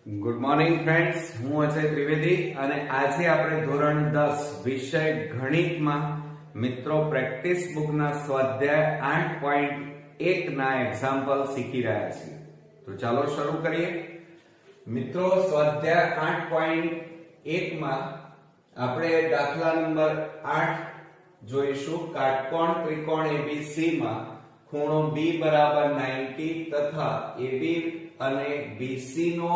Good morning friends, હું અજય ત્રિવેદી અને આજે આપણે ધોરણ 10 વિષય ગણિતમાં મિત્રો પ્રેક્ટિસ બુકના સ્વાધ્યાય 8.1 ના એક્ઝામ્પલ શીખી રહ્યા છીએ. તો ચાલો શરૂ કરીએ. મિત્રો, સ્વાધ્યાય 8.1 માં આપણે દાખલા નંબર 8 જોઈશું. કાટકોણ ત્રિકોણ ABC માં ખૂણો B બરાબર 90 તથા AB અને BC નો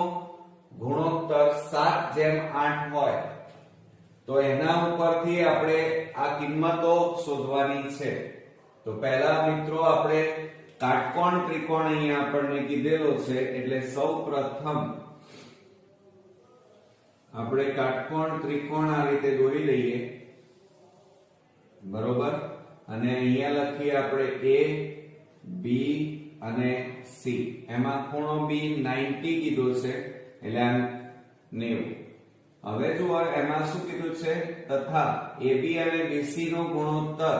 ગુણોત્તર 7:8 હોય તો એના ઉપરથી આપણે આ કિંમતો શોધવાની છે. તો પહેલા મિત્રો આપણે કાટકોણ ત્રિકોણ અહીંયા આપણને કીધેલો છે, એટલે સૌપ્રથમ આપણે કાટકોણ ત્રિકોણ આ રીતે દોરી લઈએ, બરોબર. અને અહીંયા લખીએ આપણે A, B અને C. એમાં ખૂણો B 90 કીધો છે, એટલે આમ 90. હવે જુઓ એમાં શું કીધું છે, તથા AB અને BC નો ગુણોત્તર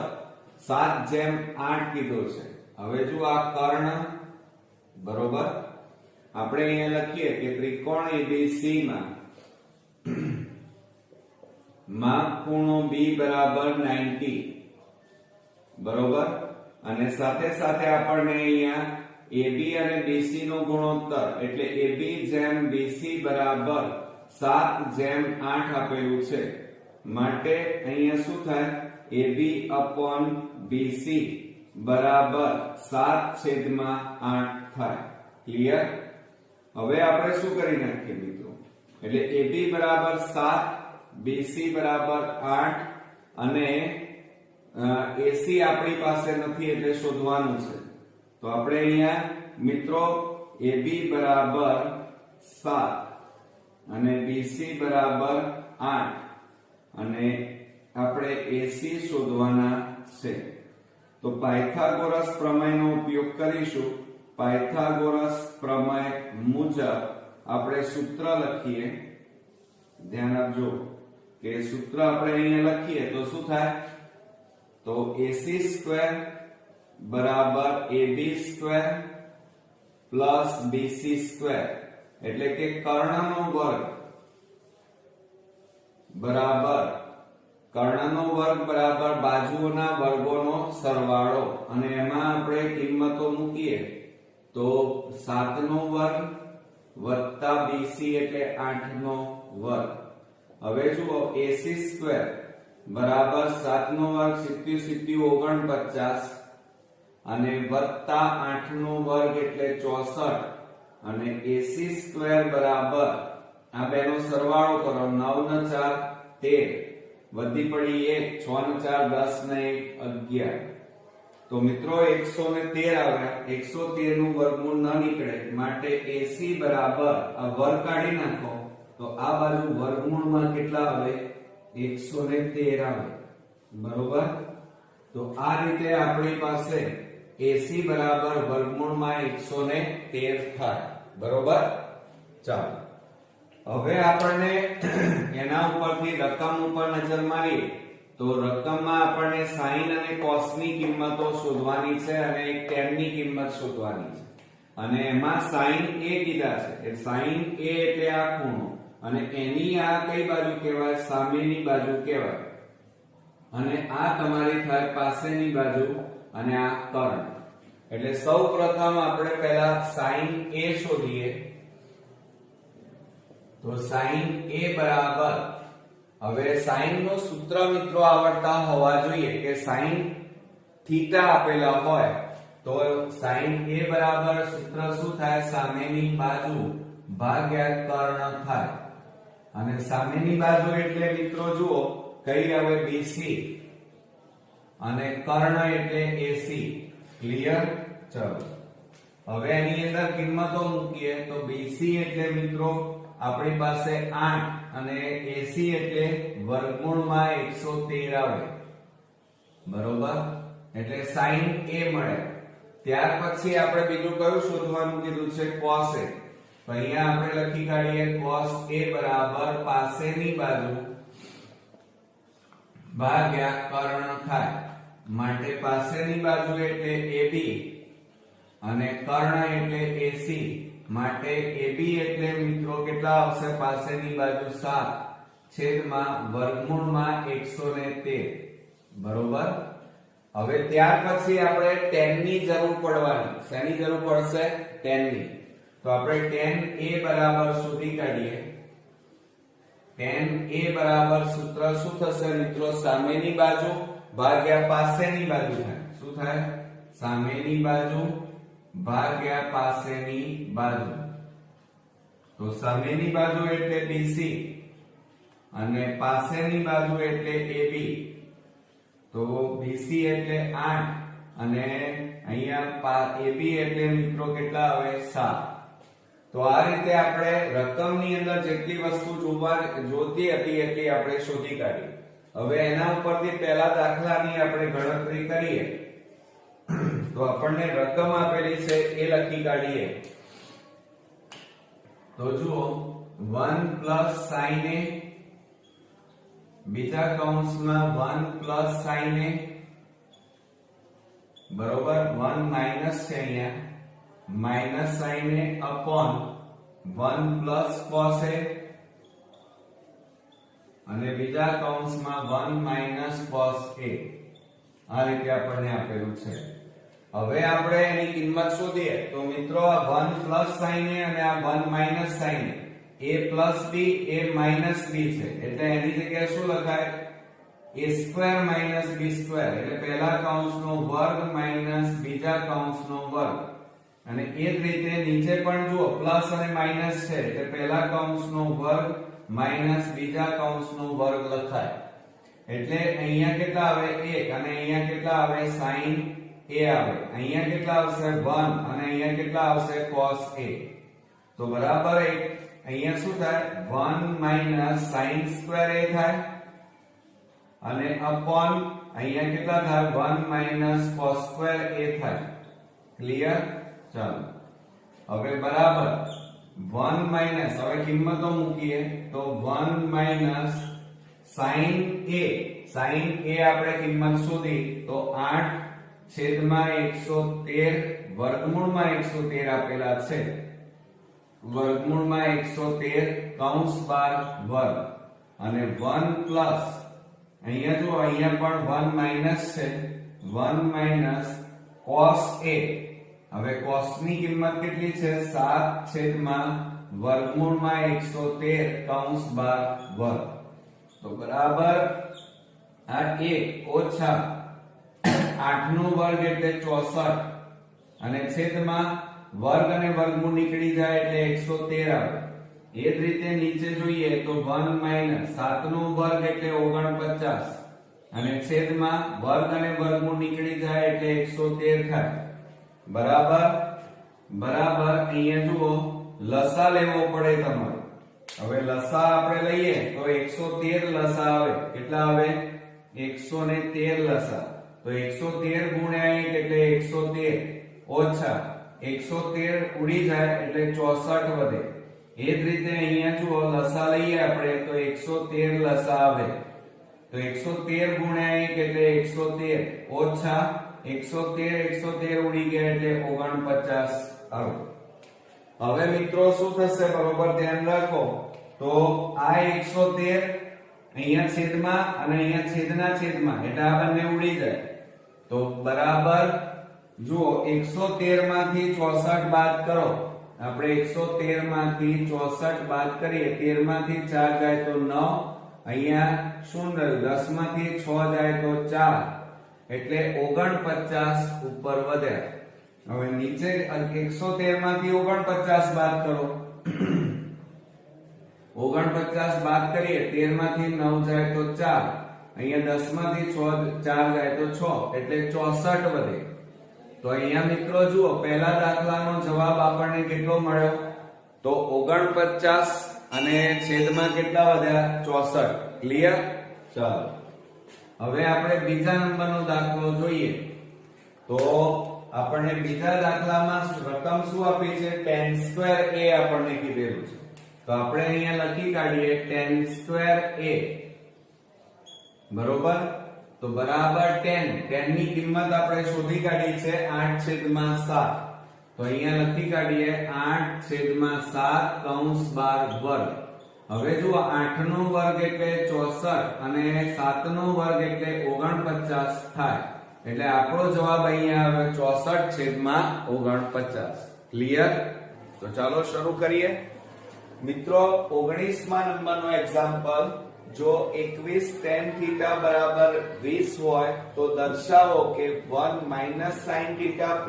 7:8 કીધો છે. હવે જુઓ આ કર્ણ, બરોબર. આપણે અહીંયા લખીએ કે ત્રિકોણ ABC માં ખૂણો B બરાબર 90, બરોબર. અને સાથે સાથે આપણને અહીંયા AB અને BC નો ગુણોત્તર એટલે AB જેમ BC બરાબર 7:8 આપેલું છે. માટે અહીંયા શું થાય, AB upon BC બરાબર 7/8 થાય. ક્લિયર? હવે આપણે શું કરી નાખીએ મિત્રો, એટલે AB બરાબર 7, BC બરાબર 8 અને AC આપણી પાસે નથી એટલે શોધવાનું છે. તો આપણે અહીંયા મિત્રો AB બરાબર 7 અને BC બરાબર 8 અને આપણે AC શોધવાના છે. તો પાયથાગોરસ પ્રમેયનો ઉપયોગ કરીશું. પાયથાગોરસ પ્રમેય મુજબ આપણે સૂત્ર લખીએ. ધ્યાન આપજો કે સૂત્ર આપણે અહીંયા લખીએ તો શું થાય, તો AC સ્ક્વેર બરાબર AB square plus BC square, એટલે કે કર્ણનો વર્ગ બરાબર બાજુઓના વર્ગોનો સરવાળો. અને એમાં આપણે કિંમતો મૂકીએ તો 7 નો વર્ગ વત્તા BC એટલે 8 નો વર્ગ. હવે જુઓ AC સ્ક્વેર બરાબર 7 નો વર્ગ 7 અને વત્તા 8 નો વર્ગ એટલે 64 અને AC સ્ક્વેર બરાબર આ બેનો સરવાળો કરો, 9 ને 4 13 વધી પડી 1, 6 ને 4 10 ને 1 11. તો મિત્રો 113 આવ્યા. 113 નું વર્ગમૂળ ન નીકળે, માટે AC બરાબર આ વર્ગ કાઢી નાખો તો આ બાજુ વર્ગમૂળમાં કેટલા આવે, 113 આવે, બરોબર. તો આ રીતે આપણી પાસે AC બરાબર વર્ગમૂળમાં 113 થાય, બરોબર. ચાલો હવે આપણને એના ઉપરથી રકમ ઉપર નજર મારીએ તો રકમમાં આપણને sin અને cos ની કિંમતો શોધવાની છે અને એક tan ની કિંમત શોધવાની છે. અને એમાં sin A કીધા છે, એટલે sin A એટલે આ ખૂણો અને એની આ કઈ બાજુ કહેવાય, સામેની બાજુ કહેવાય. અને આ તમારી થાય પાસેની બાજુ અને આ કર્ણ. એટલે સૌપ્રથમ આપણે પહેલા sin A શોધીએ. તો sin A બરાબર, હવે sin નું સૂત્ર મિત્રો આવડતા હોવા જોઈએ કે sin થીટા આપેલા હોય તો sin A બરાબર સૂત્ર શું થાય, સામેની બાજુ ભાગ્યા કર્ણ થાય. અને સામેની બાજુ એટલે મિત્રો જુઓ કઈ આવે, BC અને કર્ણ એટલે AC. ક્લિયર? ચલો હવે એની અંદર કિંમતો મૂકીએ તો BC એટલે મિત્રો આપણી પાસે 8 અને AC એટલે વર્ગમૂળમાં 113 આવે, બરોબર. એટલે sin A મળે. ત્યાર પછી આપણે બીજું કયું શોધવાનું કીધું છે, cos A. તો અહીંયા આપણે લખી કાઢીએ cos A બરાબર પાસેની બાજુ ભાગ્યા કર્ણ થાય. માટે પાસેની બાજુ એટલે AB અને કર્ણ એટલે AC માટે AB એટલે મિત્રો કેટલા આવશે? પાસેની બાજુ 7 છેદમાં વર્ગમૂળમાં 113 બરોબર. હવે ત્યાર પછી આપણે tan ની જરૂર પડવાની. શેની જરૂર પડશે? tan ની. તો આપણે tan A બરાબર શોધી કાઢીએ. tan A બરાબર સૂત્ર શું થશે મિત્રો? સામેની બાજુ ભાગ્યા પાસેની બાજુ થાય. શું થાય? સામેની બાજુ ભાગ્યા પાસેની બાજુ. તો સામેની બાજુ એટલે BC અને પાસેની બાજુ એટલે AB. તો BC એટલે 8 અને અહીંયા AB એટલે મિત્રો કેટલા આવે? 7. તો આ રીતે આપણે રકમની અંદર જેટલી વસ્તુ જોતી હતી એટલી આપણે શોધી કાઢી. હવે એના ઉપરથી પહેલા દાખલાની આપણે ગણતરી કરીએ તો આપણને રકમ આપેલી છે એ લખી કાઢીએ. તો જુઓ 1 sin A બીજા કૌંસમાં 1 sin A બરોબર 1 માઈનસ છે અહીંયા minus sin A upon 1 cos A અને બીજા કૌંસમાં 1 માઈનસ cos A. આ રીતે આપણને આપેલું છે. હવે આપણે એની કિંમત શોધીએ તો મિત્રો આ 1 sin A અને આ 1 minus sin A plus B A minus B છે એટલે એની જગ્યાએ શું લખાય? A square minus B square એટલે પહેલા કૌંસનો વર્ગ માઈનસ બીજા કૌંસનો વર્ગ. અને એ જ રીતે નીચે પણ જુઓ પ્લસ અને માઈનસ છે એટલે પહેલા કૌંસનો વર્ગ માઈનસ બીજા કૌંસનો વર્ગ લખાય. એટલે અહીંયા કેટલા આવે? 1 અને અહીંયા કેટલા આવે? sin A આવે. અહીંયા કેટલા આવશે? 1 અને અહીંયા કેટલા આવશે? cos A. તો બરાબર 1 અહીંયા શું થાય? 1 માઈનસ sin સ્ક્વેર A થાય અને અપોન અહીંયા કેટલા થાય? 1 માઈનસ cos સ્ક્વેર A થાય. ક્લિયર? ચાલો હવે બરાબર 1 માઈનસ હવે કિંમતો મૂકીએ તો 1 માઈનસ sin A આપણે કિંમત શોધી તો 8 છેદમાં 113 વર્ગમૂળમાં 113 આપેલા છે. વર્ગમૂળમાં 113 કૌંસ બાર વર્ગ અને 1 પ્લસ અહીંયા જો અહીંયા પણ 1 માઈનસ છે 1 માઈનસ cos A. હવે cos ની કિંમત કેટલી છે? 7 છેદમાં વર્ગમૂળમાં 113 કૌંસ બાર વર્ગ. તો બરાબર આ 1 ઓછા 8 નો વર્ગ એટલે 64 અને છેદમાં વર્ગ અને વર્ગમૂળ નીકળી જાય એટલે 113 આવે. એ જ રીતે નીચે જોઈએ તો 1 માઈનસ 7 નો વર્ગ એટલે 49 અને છેદમાં વર્ગ અને વર્ગમૂળ નીકળી જાય એટલે 113 થાય. બરાબર અહીંયા જુઓ લસા લેવો પડે તમારે. હવે લસા આપણે લઈએ તો 113 લસા આવે. કેટલા આવે? 113 લસા. તો 113 ગુણ્યા 1 એટલે 113 ઓછા 113 ઉડી જાય એટલે 64 વધે. એ જ રીતે અહીંયા જુઓ લસા લઈએ આપણે તો 113 લસા આવે. તો 113 ગુણ્યા 1 એટલે 113 ઓછા 113 ઉડી ગયા એટલે 49 આવે. હવે મિત્રો શું થશે? બરોબર ધ્યાન રાખો. તો આ 113 અહીંયા છેદમાં અને અહીંયા છેદના છેદમાં એટલે આ બંને ઉડી જાય. તો બરાબર જુઓ 113 માંથી 64 બાદ કરો. આપણે 113 માંથી 64 બાદ કરીએ 13 માંથી 4 જાય તો 9 અહીંયા શું રહ્યું? 10 માંથી 6 જાય તો 4 એટલે 49 ઉપર વધ્યા. હવે નીચે 113 માંથી 49 બાદ કરો. 49 બાદ કરીએ 13 માંથી 9 જાય તો 4 અહીંયા 10 માંથી 4 જાય તો 6 એટલે 64 વધે. તો અહીંયા મિત્રો જુઓ પહેલા દાખલાનો જવાબ આપણને કેટલો મળ્યો? તો 49 અને છેદમાં કેટલા વધ્યા? 64. ક્લિયર? ચાલો હવે આપણે બીજા નંબરનો દાખલો જોઈએ. તો આપણને બીજા દાખલામાં રકમ શું આપી છે? tan સ્ક્વેર A આપણને કીધેલું છે. તો આપણે અહીંયા લખી કાઢીએ tan સ્ક્વેર A બરોબર. તો બરાબર tan ની કિંમત આપણે શોધી કાઢી છે 8/7 તો અહીંયા લખી કાઢીએ 8/7 કૌંસ 12 વર્ગ. હવે જુઓ 8 નો વર્ગ એટલે 64 અને 7 નો વર્ગ એટલે 49 થાય. એટલે આપણો જવાબ અહીંયા આવે 64/49. ક્લિયર? તો ચાલો શરૂ કરીએ. મિત્રો 19મા નંબરનો એક્ઝામ્પલ, જો 21 tan θ બરાબર 20 હોય તો દર્શાવો કે 1 - sin θ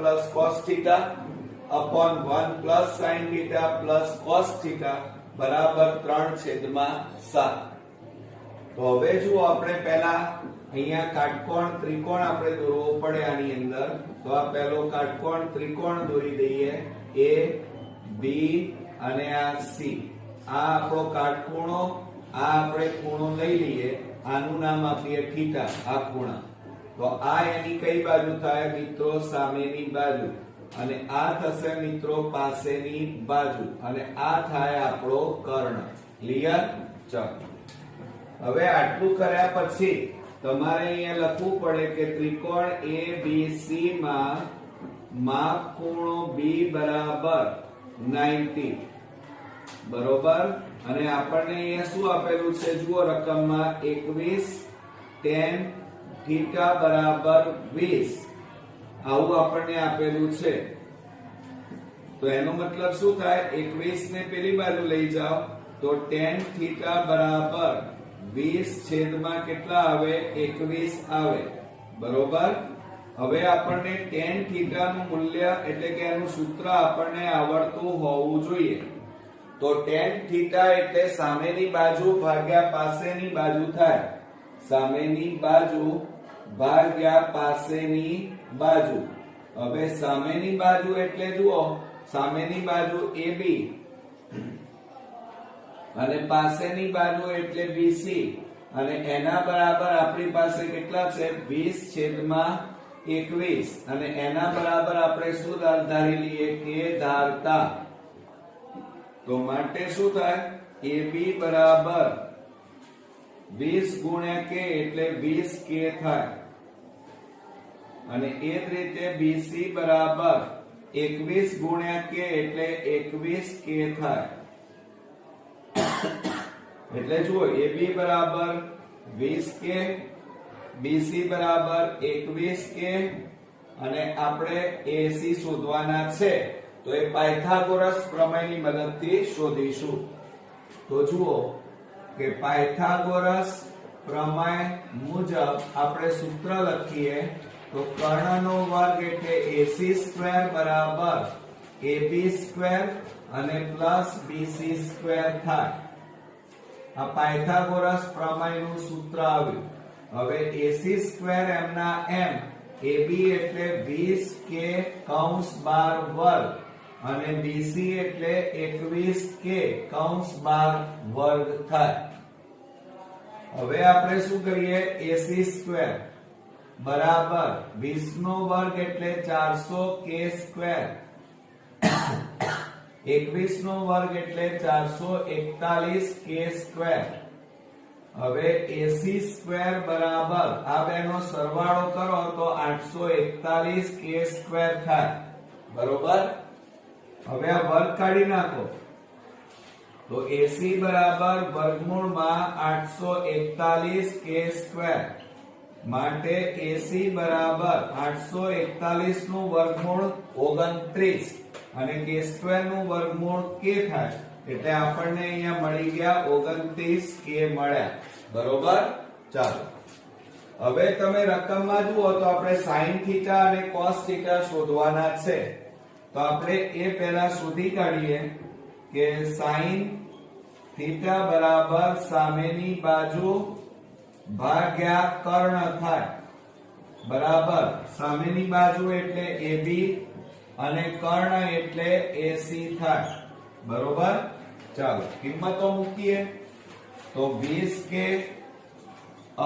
+ cos θ upon 1 + sin θ + cos θ બરાબર 3/7. તો હવે જુઓ આપણે પહેલા અહીંયા કાટકોણ ત્રિકોણ આપણે દોરવો પડે આની અંદર. તો આ પહેલો કાટકોણ ત્રિકોણ દોરી દઈએ, A B અને આ C. આ આપણો કાટખૂણો, આ આપણે ખૂણો લઈ લઈએ, આનું નામ આપીએ થીટા, આ ખૂણા. તો આ એની કઈ બાજુ થાય મિત્રો? સામેની બાજુ. અને આ થશે મિત્રો પાસેની બાજુ, અને આ થાય આપણો કર્ણ. ક્લિયર? ચાલો હવે આટલું કર્યા પછી તમારે અહીંયા લખવું પડે કે ત્રિકોણ ABC માં માપ ખૂણો B બરાબર 90. બરોબર? અને આપણને અહીંયા શું આપેલું છે જુઓ રકમમાં, 21 tan θ બરાબર 20. આવું આપણને આપેલું છે. તો એનો મતલબ શું થાય? 21 ને પેલી બાજુ લઈ જાઓ તો tan θ બરાબર 20 કેટલા આવે? 21 આવે. બરોબર? હવે આપણને tan θ નું મૂલ્ય એટલે કે એનું સૂત્ર આપણને આવડતું હોવું જોઈએ. તો tan θ એટલે સામેની બાજુ ભાગ્યા પાસેની બાજુ થાય. સામેની બાજુ ભાગ્યા પાસેની બાજુ. હવે સામેની બાજુ એટલે જુઓ, સામેની બાજુ AB અને પાસેની બાજુ એટલે BC, અને એના બરાબર આપણી પાસે કેટલા છે? 20/21. અને એના બરાબર આપણે શું ધારી લઈએ? કે ધારતા. તો માટે શું થાય? AB બરાબર 20 × k એટલે 20k થાય. અને એ જ રીતે BC બરાબર 21 × k એટલે 21k થાય. એટલે જુઓ AB બરાબર 20k, BC બરાબર 21k, અને આપણે AC શોધવાના છે. તો એ પાયથાગોરસ પ્રમેયની મદદથી શોધીશું. તો જુઓ કે પાયથાગોરસ પ્રમેય મુજબ આપણે સૂત્ર લખીએ તો કર્ણનો વર્ગ એટલે AC² બરાબર AB² અને પ્લસ BC² થાય. આ પાયથાગોરસ પ્રમેયનું સૂત્ર આવ્યું. હવે AC² એમના એમ, AB એટલે 20k કૌંસ 12 વર્ગ અને BC એટલે 21k કૌંસ 12 વર્ગ થાય. હવે આપણે શું કરીએ? AC² બરાબર 20 નો વર્ગ એટલે 400k², 21 નો વર્ગ એટલે 441k². હવે AC² બરાબર આ બેનો સરવાળો કરો તો 841k² થાય. બરોબર? હવે આ વર્ગ કાઢી નાખો તો AC બરાબર વર્ગમૂળમાં 841k². માટે AC બરાબર 841 નું વર્ગમૂળ 29 અને k² નું વર્ગમૂળ k થાય. એટલે આપણને અહીંયા મળી ગયા 29k મળ્યા. બરોબર? ચાલો હવે તમે રકમમાં જુઓ તો આપણે sin θ અને cos θ શોધવાના છે. તો આપણે એ પહેલા શોધી કાઢીએ કે sin θ બરાબર સામેની બાજુ ભાગ્યા કર્ણ થાય. બરાબર? સામેની બાજુ એટલે AB અને કર્ણ એટલે AC થાય. બરોબર? ચાલો કિંમતો મૂકીએ તો 20k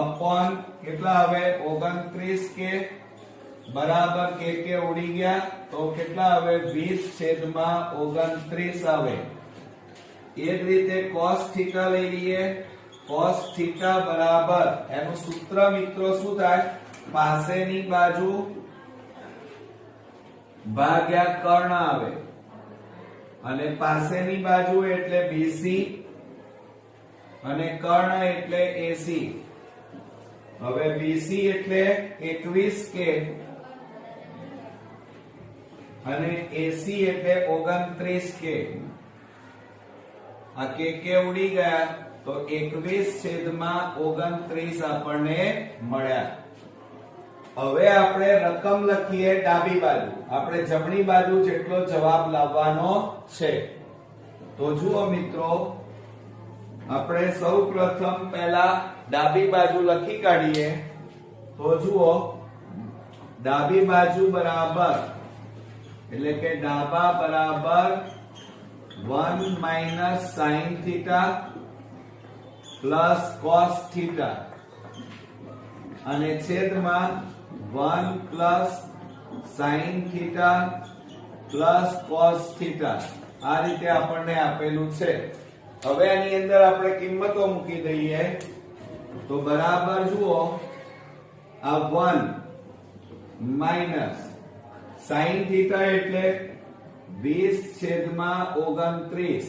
upon કેટલા આવે? 29k બરાબર k ઉડી ગયા તો કેટલા આવે? 20/29 આવે. એ જ રીતે cos θ લઈ લઈએ. cos θ બરાબર એનું સૂત્ર મિત્રો શું થાય? પાસેની બાજુ ભાગ્યા કર્ણ આવે અને પાસેની બાજુ એટલે BC અને કર્ણ એટલે AC. હવે BC એટલે 21K અને AC એટલે 29K. આ કે ઉડી ગયા તો 21/29 આપણને મળ્યા. હવે આપણે રકમ લખીએ ડાબી બાજુ. આપણે જમણી બાજુ જેટલો જવાબ લાવવાનો છે. તો જુઓ મિત્રો, આપણે સૌપ્રથમ પહેલા ડાબી બાજુ લખી કાઢીએ. તો જુઓ, ડાબી બાજુ બરાબર એટલે કે ડાબા બરાબર 1 - sin θ પ્લસ cos θ અને છેદમાં 1 પ્લસ sin θ પ્લસ cos θ. આ રીતે આપણને આપેલું છે. હવે આની અંદર આપણે કિંમતો મૂકી દઈએ તો બરાબર જુઓ, આ 1 માઈનસ sin θ એટલે 20/29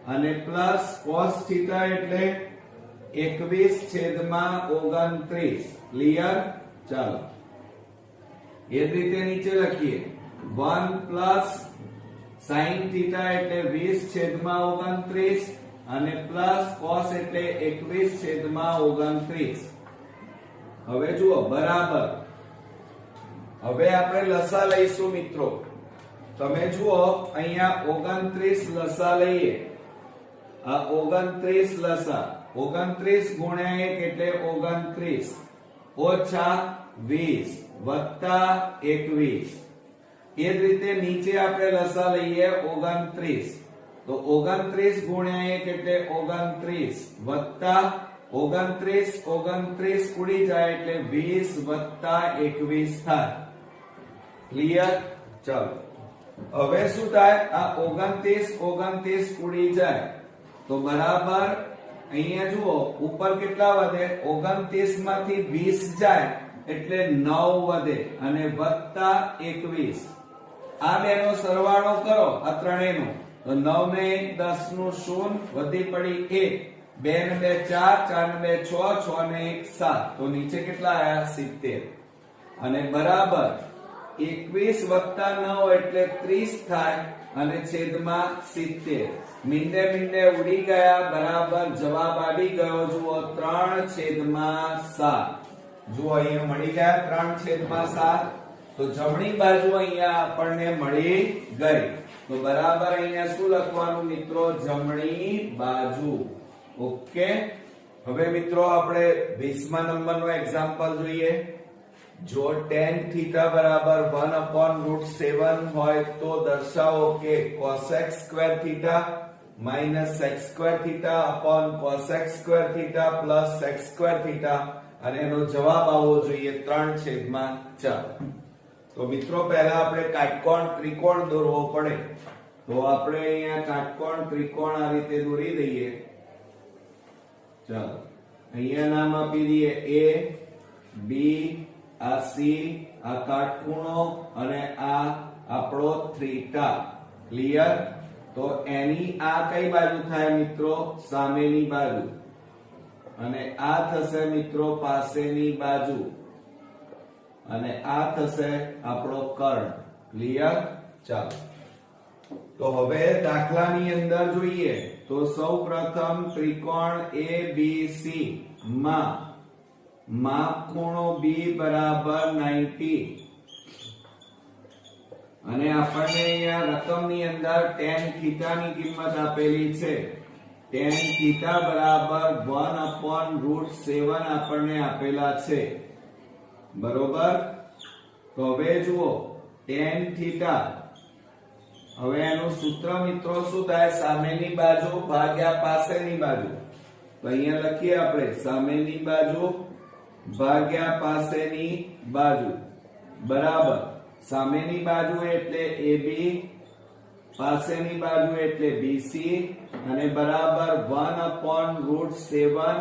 અને પ્લસ cos θ એટલે 21/29. ક્લિયર? ચાલો એ જ રીતે નીચે લખીએ 1 પ્લસ sin θ એટલે 20/29 અને પ્લસ cos એટલે 21/29. હવે જુઓ બરાબર. હવે આપણે લસા લઈશું મિત્રો. તમે જુઓ અહીંયા 29 લસા લઈએ. આ 29 લસા 29 ગુણ્યા 1 એટલે 29 ઓછા 20 વત્તા 21. એ જ રીતે નીચે આપણે લસા લઈએ 29. તો 29 ગુણ્યા 1 એટલે 29 વત્તા 29 ઉડી જાય એટલે 20 વત્તા 21 થાય. ક્લિયર? ચાલો હવે શું થાય? આ 29 ઉડી જાય તો બરાબર અહીંયા જુઓ ઉપર કેટલા વધે? 29 માંથી 20 જાય એટલે 9 વધે અને વત્તા 21. આ બેનો સરવાળો કરો, આ ત્રણેયનો. તો 9 ને 1 10 નું 0 વધી પડી 1 2 ને 2 4 4 ને 2 6 6 ને 1 7. તો નીચે કેટલા આયા? 70. અને બરાબર 21 વત્તા 9 એટલે 30 થાય અને છેદમાં 70. મીંડે ઉડી ગયા. બરાબર જવાબ આવી ગયો. જુઓ 3/7. જુઓ અહીંયા મળી ગયા 3/7. તો જમણી બાજુ અહીંયા આપણને મળી ગઈ. તો બરાબર અહીંયા શું લખવાનું મિત્રો? જમણી બાજુ. ઓકે. હવે મિત્રો આપણે 20મા નંબરનો એક્ઝામ્પલ જોઈએ. જો tan θ બરાબર 1/√7 હોય તો દર્શાવો કે cosx² θ minus sec² θ upon cosx² θ plus sec² θ અને એનો જવાબ આવવો જોઈએ 3/4. તો મિત્રો પહેલા આપણે કાટકોણ ત્રિકોણ દોરવો પડે. તો આપણે અહીંયા કાટકોણ ત્રિકોણ આ રીતે દોરી દઈએ. ચાલો અહીંયા નામ આપી દઈએ A B, આ C, આ કાટખૂણો અને આ આપણો થીટા. ક્લિયર? તો એની આ કઈ બાજુ થાય મિત્રો? સામેની બાજુ. અને આ થશે મિત્રો પાસેની બાજુ અને આ થશે આપણો કર્ણ. ક્લિયર? ચાલો તો હવે દાખલાની અંદર જોઈએ તો સૌપ્રથમ ત્રિકોણ ABC માં માપ ખૂણો B બરાબર 90 અને આપણને અહીંયા રકમની અંદર tan θ ની કિંમત આપેલી છે. tan θ બરાબર 1/√7 આપણને આપેલા છે. બરોબર? તો હવે જુઓ tan θ. હવે એનું સૂત્ર મિત્રો શું થાય? સામેની બાજુ ભાગ્યા પાસેની બાજુ. તો અહીંયા લખીએ આપણે સામેની બાજુ ભાગ્યા પાસેની બાજુ બરાબર સામેની બાજુ એટલે AB, પાસેની બાજુ એટલે BC અને બરાબર 1/√7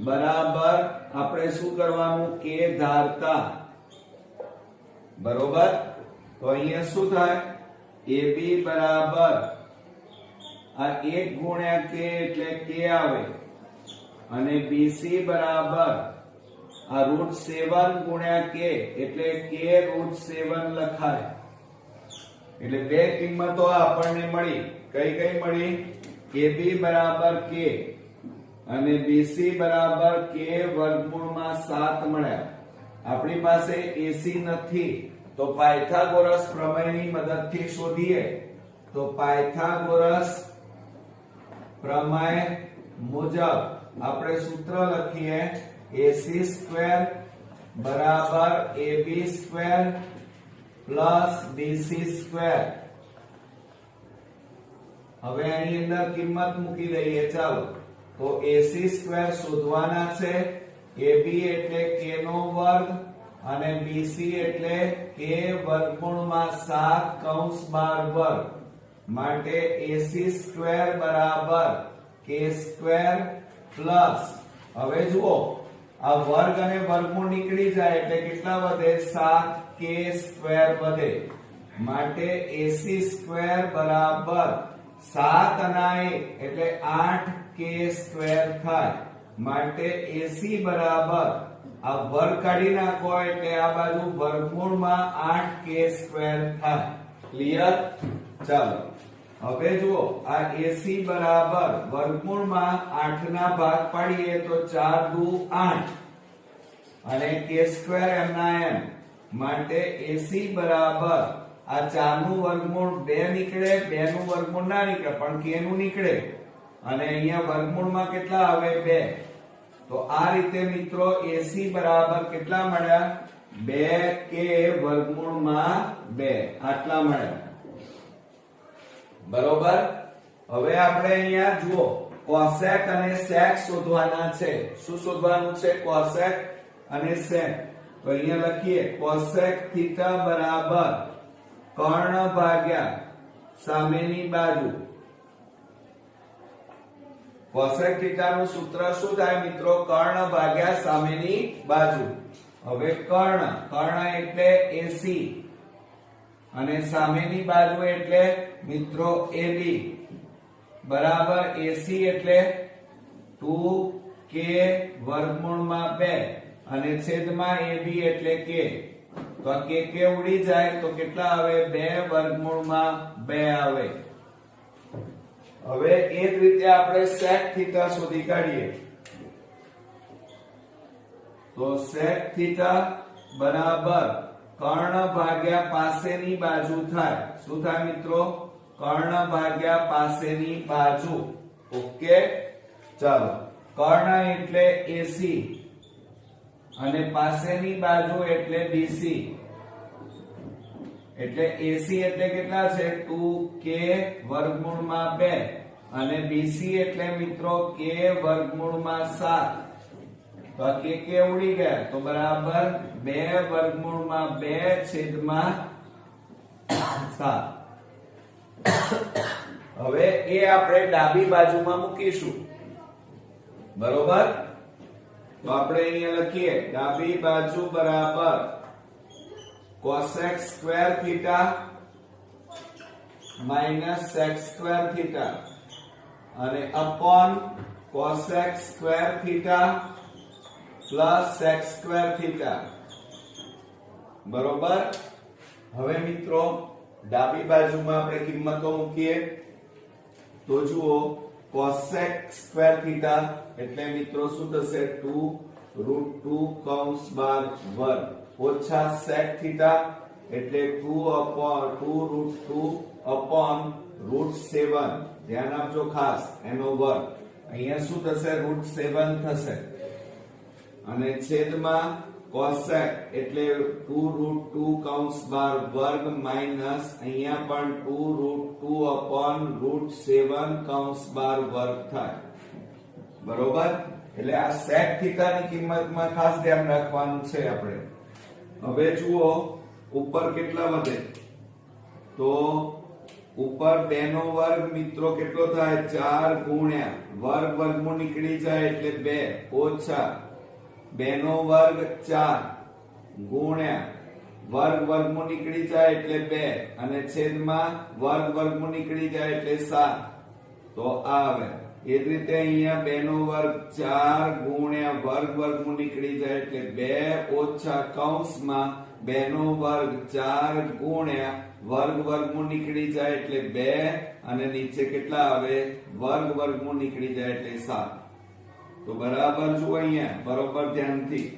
બરાબર આપણે શું કરવાનું? K ધારતા. બરોબર? તો અહીંયા શું થાય AB બરાબર આ 1 ગુણ્યા k એટલે k આવે અને BC બરાબર આ √7 ગુણ્યા k એટલે k √7 લખાય એટલે બે કિંમતો આપણને મળી કઈ કઈ મળી AB બરાબર k અને BC બરાબર k વર્ગમૂળમાં 7 મળ્યા આપણી પાસે AC નથી તો પાયથાગોરસ પ્રમેયની મદદથી શોધીએ તો પાયથાગોરસ પ્રમેય મુજબ આપણે સૂત્ર લખીએ AC² બરાબર AB² પ્લસ BC². હવે આની અંદર કિંમત મૂકી દઈએ ચાલો તો AC² શોધવાના છે AB એટલે k નો વર્ગ અને BC એટલે k વર્ગમૂળમાં 7 કૌંસ 12 વર્ગ માટે AC² બરાબર k² પ્લસ હવે જુઓ આ વર્ગ અને વર્ગમૂળ નીકળી જાય એટલે કેટલા વધે 7k² વધે માટે AC² બરાબર 7 અને 1 એટલે 8k² થાય માટે AC બરાબર આ વર્ગ કાઢી નાખો એટલે આ બાજુ વર્ગમૂળમાં 8k² થાય ક્લિયર ચાલો હવે જુઓ આ AC બરાબર વર્ગમૂળમાં 8 ના ભાગ પાડીએ તો 4 દુ 8 અને k² એમના એમ માટે AC બરાબર આ 4 નું વર્ગમૂળ 2 નીકળે 2 નું વર્ગમૂળ ના નીકળે પણ k નું નીકળે અને અહીંયા વર્ગમૂળમાં કેટલા આવે 2 તો આ રીતે મિત્રો AC બરાબર કેટલા મળ્યા 2k વર્ગમૂળમાં 2 આટલા મળ્યા બરોબર હવે આપણે અહીંયા જુઓ કોસેક અને સેક શોધવાના છે શું શોધવાનું છે કોસેક અને સેક તો અહીંયા લખીએ કોસેક થીટા બરાબર કર્ણ ભાગ્યા સામેની બાજુ કોસેક થીટા નું સૂત્ર શું થાય મિત્રો કર્ણ ભાગ્યા સામેની બાજુ હવે કર્ણ એટલે AC અને સામેની બાજુ એટલે મિત્રો AB બરાબર AC એટલે 2k વર્ગમૂળમાં 2 અને છેદમાં AB એટલે k તો આ k ઉડી જાય તો કેટલા આવે 2 વર્ગમૂળમાં 2 આવે હવે એ જ રીતે આપણે sec થીટા શોધી કાઢીએ તો sec થીટા બરાબર કર્ણ ભાગ્યા પાસેની બાજુ થાય શું થાય મિત્રો કર્ણ ભાગ્યા પાસેની બાજુ ઓકે ચાલો કર્ણ એટલે AC અને પાસેની બાજુ એટલે BC એટલે AC એટલે કેટલા છે 2k વર્ગમૂળમાં 2 અને BC એટલે મિત્રો k વર્ગમૂળમાં 7 તો આ k ઉડી ગયા તો બરાબર 2 વર્ગમૂળમાં 2 છેદમાં 7 હવે એ આપણે ડાબી બાજુમાં મૂકીશું બરોબર તો આપણે અહીંયા લખીએ ડાબી બાજુ બરાબર cosec square theta minus sec square theta અને upon cosec square theta plus sec square theta બરોબર હવે મિત્રો ડાબી બાજુમાં આપણે કિંમતો મૂકીએ તો જુઓ cosec square theta એટલે મિત્રો શું થશે 2√2 કૌંસ 12 વર્ગ ઓછા sec theta એટલે 2/2√2 upon √7 ધ્યાન આપજો ખાસ એનો વર્ગ અહીંયા શું થશે √7 થશે અને છેદમાં cosec એટલે 2√2 કૌંસ 12 વર્ગ માઈનસ અહીંયા પણ 2√2 upon √7 કૌંસ 12 વર્ગ થાય બરોબર એટલે આ sec theta ની કિંમતમાં ખાસ ધ્યાન રાખવાનું છે આપણે હવે જુઓ ઉપર કેટલા વધે તો ઉપર 2 નો વર્ગ મિત્રો કેટલો થાય 4 ગુણ્યા વર્ગ વર્ગમૂળ નીકળી જાય એટલે 2 ઓછા 2 નો વર્ગ 4 ગુણ્યા વર્ગ વર્ગમૂળ નીકળી જાય એટલે 2 અને છેદમાં વર્ગ વર્ગમૂળ નીકળી જાય એટલે 7 તો આ આવે. એ જ રીતે અહીંયા 2 નો વર્ગ 4 ગુણ્યા વર્ગ વર્ગમૂળ નીકળી જાય એટલે 2 ઓછા કૌંસમાં 2 નો વર્ગ 4 ગુણ્યા વર્ગ વર્ગમૂળ નીકળી જાય એટલે 2 અને નીચે કેટલા આવે વર્ગ વર્ગમૂળ નીકળી જાય એટલે 7. તો બરાબર જુઓ અહીંયા બરોબર ધ્યાનથી.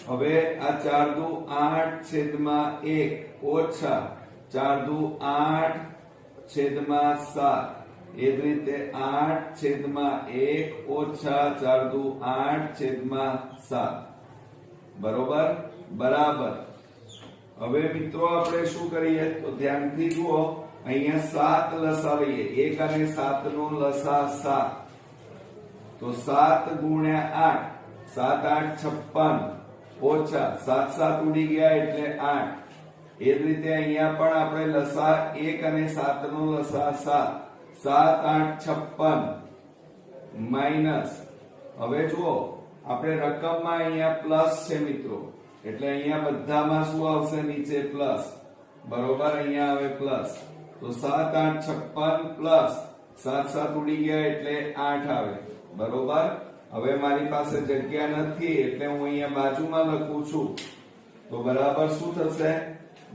હવે આ 4 દુ 8 છેદમાં 1 ઓછા 4 દુ 8 છેદમાં 7 એ જ રીતે 8 છેદમાં 1 ઓછા 4 દુ 8 છેદમાં 7 બરોબર બરાબર. હવે મિત્રો આપણે શું કરીએ તો ધ્યાનથી જુઓ અહીંયા 7 લસા લઈએ 1 અને 7 નો લસા 7 તો 7 ગુણ્યા 8 7 8 56 ઓછા 7 7 ઉડી ગયા એટલે 8. એ જ રીતે અહીંયા પણ આપણે લસા 1 અને 7 નો લસા 7 7 8 56 માઈનસ. હવે જુઓ આપણે રકમમાં અહીંયા પ્લસ છે મિત્રો એટલે અહીંયા બધામાં શું આવશે નીચે પ્લસ બરોબર. અહીંયા આવે પ્લસ તો 7 8 56 પ્લસ 7 7 ઉડી ગયા એટલે 8 આવે બરોબર. હવે મારી પાસે જગ્યા નથી એટલે હું અહીંયા બાજુમાં લખું છું તો બરાબર શું થશે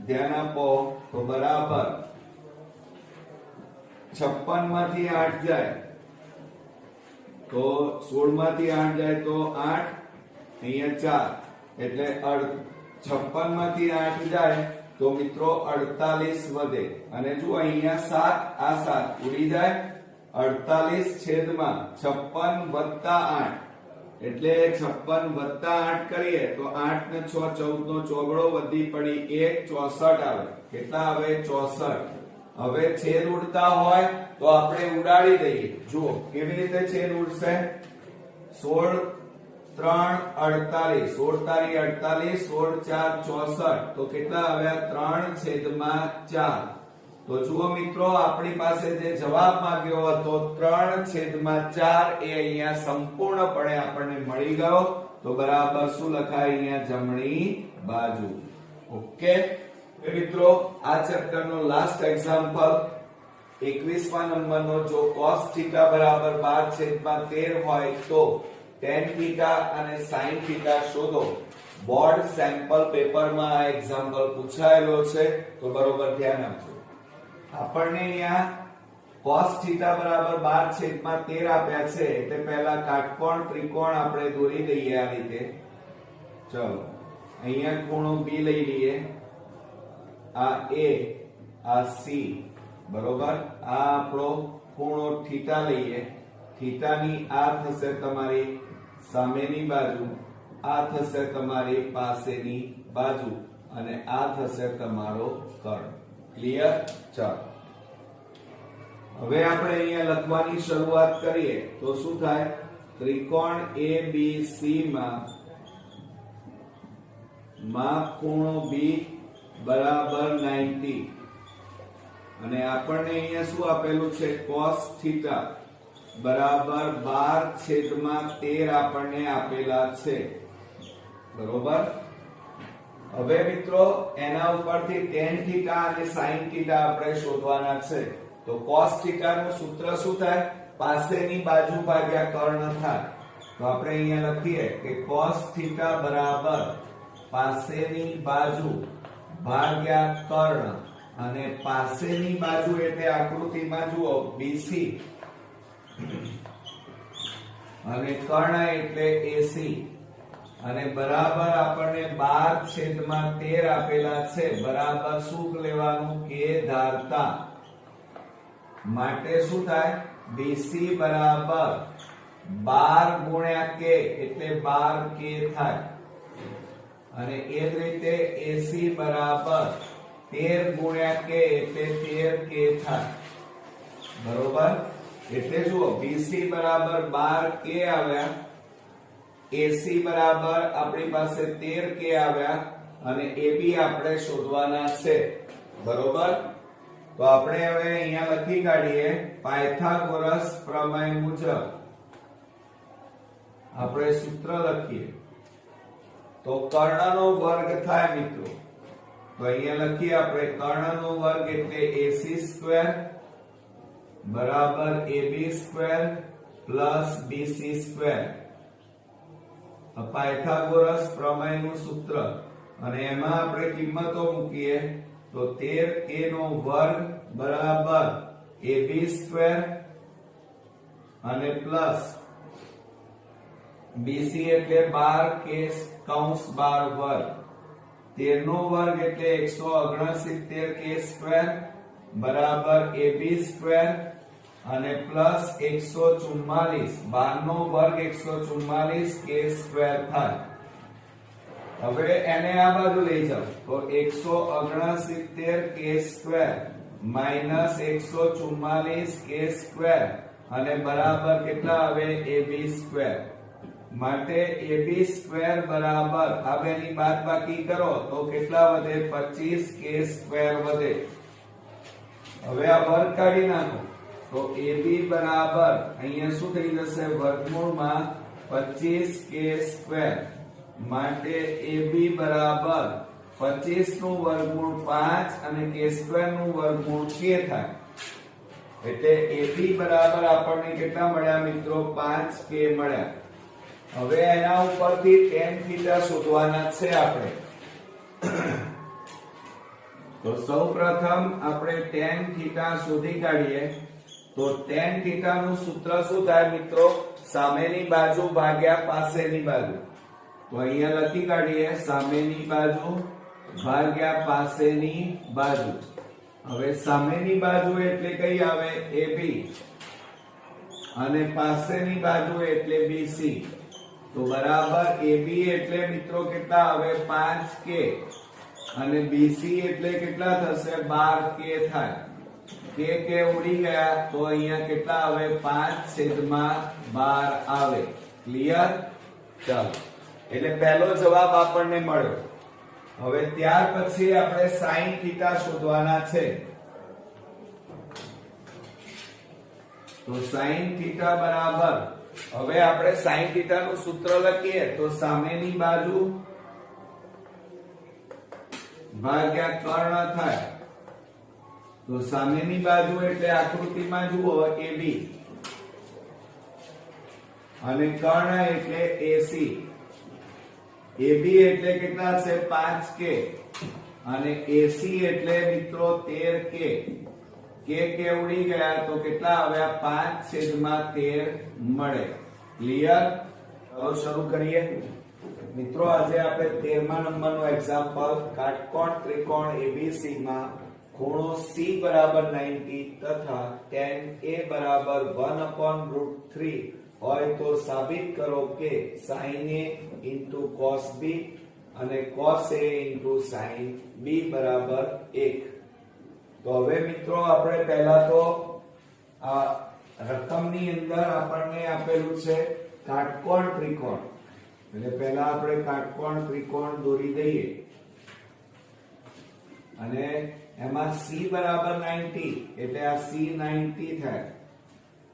ધ્યાન આપો તો બરાબર 56 માંથી 8 જાય તો 16 માંથી 8 જાય તો 8 અહીંયા 4 એટલે 56 માંથી 8 જાય તો મિત્રો 48 વધે અને જો અહીંયા 7 આ 7 ઉડી જાય 48 છેદમાં 56 વત્તા 8 એટલે 56 વત્તા 8 કરીએ તો 8 ને 6 14 નો ચોગડો વધી પડી 1 64 આવે. કેટલા આવે 64. હવે છેદ ઉડતા હોય તો આપણે ઉડાડી દઈએ. જુઓ કેવી રીતે છેદ ઉડશે 16 3 48 16 તારી 48 16 4 64 તો કેટલા આવ્યા 3 છેદમાં 4. તો જુઓ મિત્રો આપણી પાસે જે જવાબ માંગ્યો હતો 3 છેદમાં 4 એ અહીંયા સંપૂર્ણપણે આપણને મળી ગયો. તો બરાબર શું લખાય અહીંયા જમણી બાજુ. ઓકે મિત્રો આ ચેપ્ટર નો લાસ્ટ એક્ઝામ્પલ 21મા નંબરનો જો cos θ બરાબર 12/13 હોય તો tan θ અને sin θ શોધો. બોર્ડ સેમ્પલ પેપરમાં આ એક્ઝામ્પલ પૂછાયેલો છે તો બરોબર ધ્યાન આપજો. આપણને અહીંયા cos θ બરાબર 12/13 આપ્યા છે એટલે પહેલા કાટકોણ ત્રિકોણ આપણે દોરી દઈએ આ રીતે. ચલો અહીંયા ખૂણો B લઈ લઈએ આ A આ C બરોબર. આ આપણો ખૂણો θ લઈએ θની આ થશે તમારી સામેની બાજુ આ થશે તમારી પાસેની બાજુ અને આ થશે તમારો કર્ણ. ક્લિયર. ચાલો હવે આપણે અહીંયા લખવાની શરૂઆત કરીએ તો શું થાય ત્રિકોણ ABC માં ખૂણો B બરાબર 90 અને આપણને અહીંયા શું આપેલું છે cos θ બરાબર 12/13 આપણને આપેલા છે બરોબર. હવે મિત્રો એના ઉપરથી tan θ અને sin θ આપણે શોધવાના છે. તો cos θ નું સૂત્ર શું થાય પાસેની બાજુ ભાગ્યા કર્ણ થાય. તો આપણે અહીંયા લખીએ કે cos θ બરાબર પાસેની બાજુ ભાગ્યા કર્ણ અને પાસેની બાજુ એટલે આકૃતિમાં જુઓ BC અને કર્ણ એટલે AC અને બરાબર આપણને 12/13 આપેલા છે. બરાબર શું લેવાનું કે ધારતા માટે શું થાય BC બરાબર 12 ગુણ્યા k એટલે 12k થાય અને એ જ રીતે AC બરાબર 13 ગુણ્યા k એટલે 13k થાય બરોબર. એટલે જુઓ BC બરાબર 12k આવ્યા AC બરાબર આપણી પાસે 13k આવ્યા અને AB આપણે શોધવાના છે બરોબર. તો આપણે હવે અહીંયા લખી કાઢીએ પાયથાગોરસ પ્રમેય મુજબ આપણે સૂત્ર લખીએ તો કર્ણનો વર્ગ થાય મિત્રો. તો અહીંયા લખીએ આપણે કર્ણનો વર્ગ એટલે AC² બરાબર AB² પ્લસ BC². પાયથાગોરસ પ્રમેયનું સૂત્ર અને એમાં આપણે કિંમતો મૂકીએ તો 13a નો વર્ગ બરાબર AB² અને પ્લસ BC એટલે 12k કૌંસ 12 વર્ગ. 13 નો વર્ગ એટલે 169k² બરાબર AB² અને પ્લસ 144. 12 નો વર્ગ 144k² થાય. હવે એને આ બાજુ લઈ જાઓ તો 169k² માઈનસ 144k² અને બરાબર કેટલા આવે AB². માટે AB² બરાબર આ બેની બાદબાકી કરો તો કેટલા વધે 25k² વધે. હવે આ વર્ગ કાઢી નાખો તો AB બરાબર અહીંયા શું થઈ જશે વર્ગમૂળમાં 25k². માટે AB બરાબર 25 નું વર્ગમૂળ 5 અને k² નું વર્ગમૂળ k થાય. એટલે AB બરાબર આપણને કેટલા મળ્યા મિત્રો 5k મળ્યા. હવે એના ઉપરથી tan θ શોધવાના છે આપણે. તો સૌપ્રથમ આપણે tan θ શોધી કાઢીએ. તો tan θ નું સૂત્ર શું થાય મિત્રો સામેની બાજુ ભાગ્યા પાસેની બાજુ. તો અહીંયા લખી કાઢીએ સામેની બાજુ ભાગ્યા પાસેની બાજુ. હવે સામેની બાજુ એટલે કઈ આવે AB અને પાસેની બાજુ એટલે BC. તો બરાબર AB એટલે મિત્રો કેટલા આવે 5k અને BC એટલે કેટલા થશે 12k થાય. k ઉડી ગયા તો અહીંયા કેટલા આવે 5/12 આવે. ક્લિયર? ચાલો એટલે પહેલો જવાબ આપણને મળ્યો. હવે ત્યાર પછી આપણે sin θ શોધવાના છે. તો sin θ બરાબર હવે આપણે sin θ નું સૂત્ર લખીએ તો સામેની બાજુ ભાગ્યા કર્ણ થાય. તો સામેની બાજુ એટલે આકૃતિમાં જુઓ AB અને કર્ણ એટલે AC. AB એટલે કેટલા છે 5k અને AC એટલે મિત્રો 13k. k ઉડી ગયા તો કેટલા આવ્યા 5/13 મળે. ક્લિયર? હવે શરૂ કરીએ મિત્રો. આજે આપણે 13મા નંબરનો એક્ઝામ્પલ કાટકોણ ત્રિકોણ ABC માં ખૂણો C બરાબર 90 તથા tan A બરાબર 1/√3 હોય તો સાબિત કરો કે sin A into cos B અને cos A into sin B બરાબર 1. તો હવે મિત્રો આપણે પહેલા તો આ રકમની અંદર આપણને આપેલું છે કાટકોણ ત્રિકોણ. એટલે પહેલા આપણે કાટકોણ ત્રિકોણ દોરી દઈએ અને એમાં C બરાબર 90 એટલે આ C 90 થાય.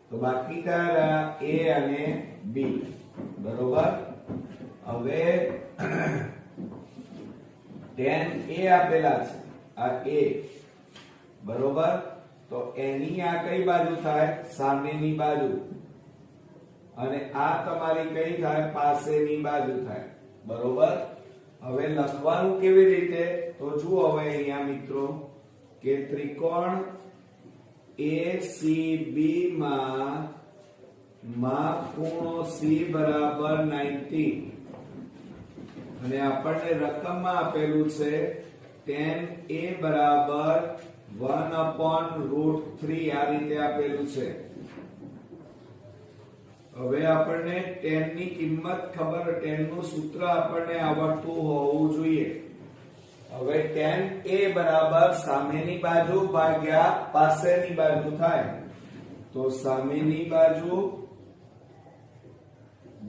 તો બાકી કયા રહ્યા A અને B. બરોબર? હવે tan A આપેલા છે આ A. બરોબર? તો એની આ કઈ બાજુ થાય સામેની બાજુ અને આ તમારી કઈ થાય પાસેની બાજુ થાય. બરોબર? હવે લખવાનું કેવી રીતે તો જુઓ હવે અહીંયા મિત્રો કે ત્રિકોણ ACB માં ખૂણો C બરાબર 90 અને આપણને રકમમાં આપેલું છે tan A બરાબર 1/√3 આ રીતે આપેલું છે. હવે આપણને tan ની કિંમત ખબર, tan નું સૂત્ર આપણને આવડતું હોવું જોઈએ. હવે tan A બરાબર સામેની બાજુ ભાગ્યા પાસેની બાજુ થાય. તો સામેની બાજુ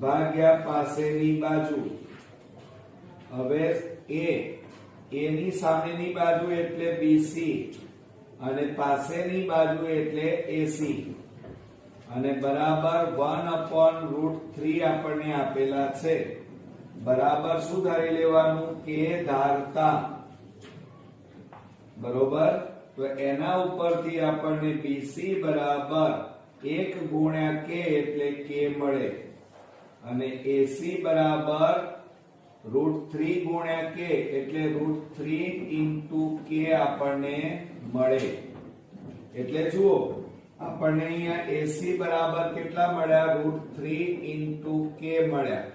ભાગ્યા પાસેની બાજુ. હવે A ની સામેની બાજુ એટલે BC અને પાસેની બાજુ એટલે AC અને બરાબર 1/√3 આપણને આપેલા છે. બરાબર શું ધારી લેવાનું કે ધારતા, બરોબર. તો એના ઉપરથી આપણને BC બરાબર 1 ગુણ્યા k એટલે k મળે અને AC બરાબર √3 ગુણ્યા k એટલે √3 into k આપણને મળે. એટલે જુઓ આપણને અહીંયા AC બરાબર કેટલા મળ્યા? √3 into k મળ્યા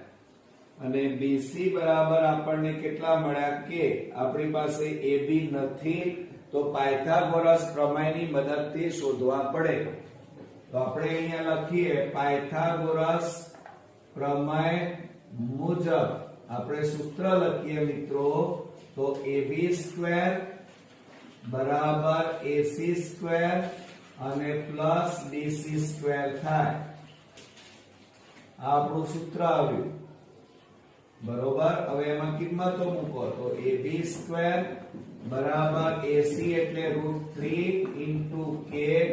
અને BC બરાબર આપણને કેટલા મળ્યા? k. આપણી પાસે AB નથી તો પાયથાગોરસ પ્રમેયની મદદથી શોધવા પડે. તો આપણે અહીંયા લખીએ પાયથાગોરસ પ્રમેય મુજબ આપણે સૂત્ર લખીએ મિત્રો. તો AB² બરાબર AC² અને પ્લસ BC² થાય. આ આપણું સૂત્ર આવ્યું, બરોબર. હવે એમાં કિંમતો મૂકો. તો AB² બરાબર AC એટલે √3 into k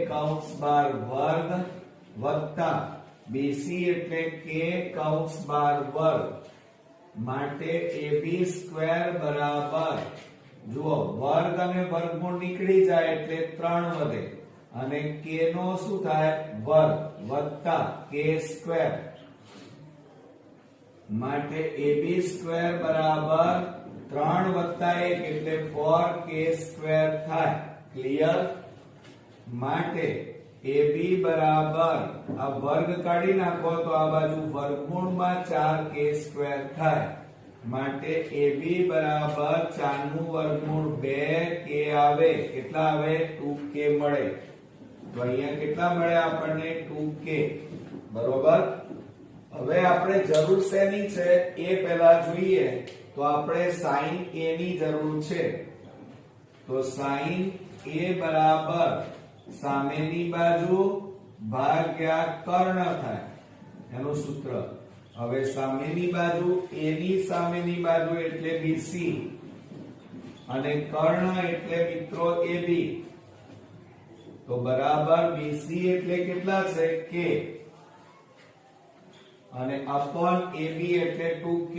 કૌંસ બાર વર્ગ વત્તા BC એટલે k કૌંસ બાર વર્ગ માટે AB² બરાબર જુઓ વર્ગ અને વર્ગમૂળ નીકળી જાય એટલે 3 વધે અને k નો શું થાય? વર્ગ વત્તા k² માટે AB² બરાબર 3 વત્તા 1 એટલે 4k² થાય. ક્લિયર? માટે AB બરાબર આ વર્ગ કાઢી નાખો તો આ બાજુ વર્ગમૂળમાં 4k² થાય. માટે AB બરાબર 4 નું વર્ગમૂળ 2k આવે. કેટલા આવે? 2k મળે. તો અહીંયા કેટલા મળ્યા આપણને? 2k. બરોબર. હવે આપણે જરૂર શેની છે એ પહેલા જોઈએ. તો આપણે sin A ની જરૂર છે. તો sin A બરાબર સામેની બાજુ ભાગ્યા કર્ણ થાય એનું સૂત્ર. હવે સામેની બાજુ A ની સામેની બાજુ એટલે BC અને કર્ણ એટલે મિત્રો AB. તો બરાબર BC એટલે કેટલા છે? k અને upon AB એટલે 2k.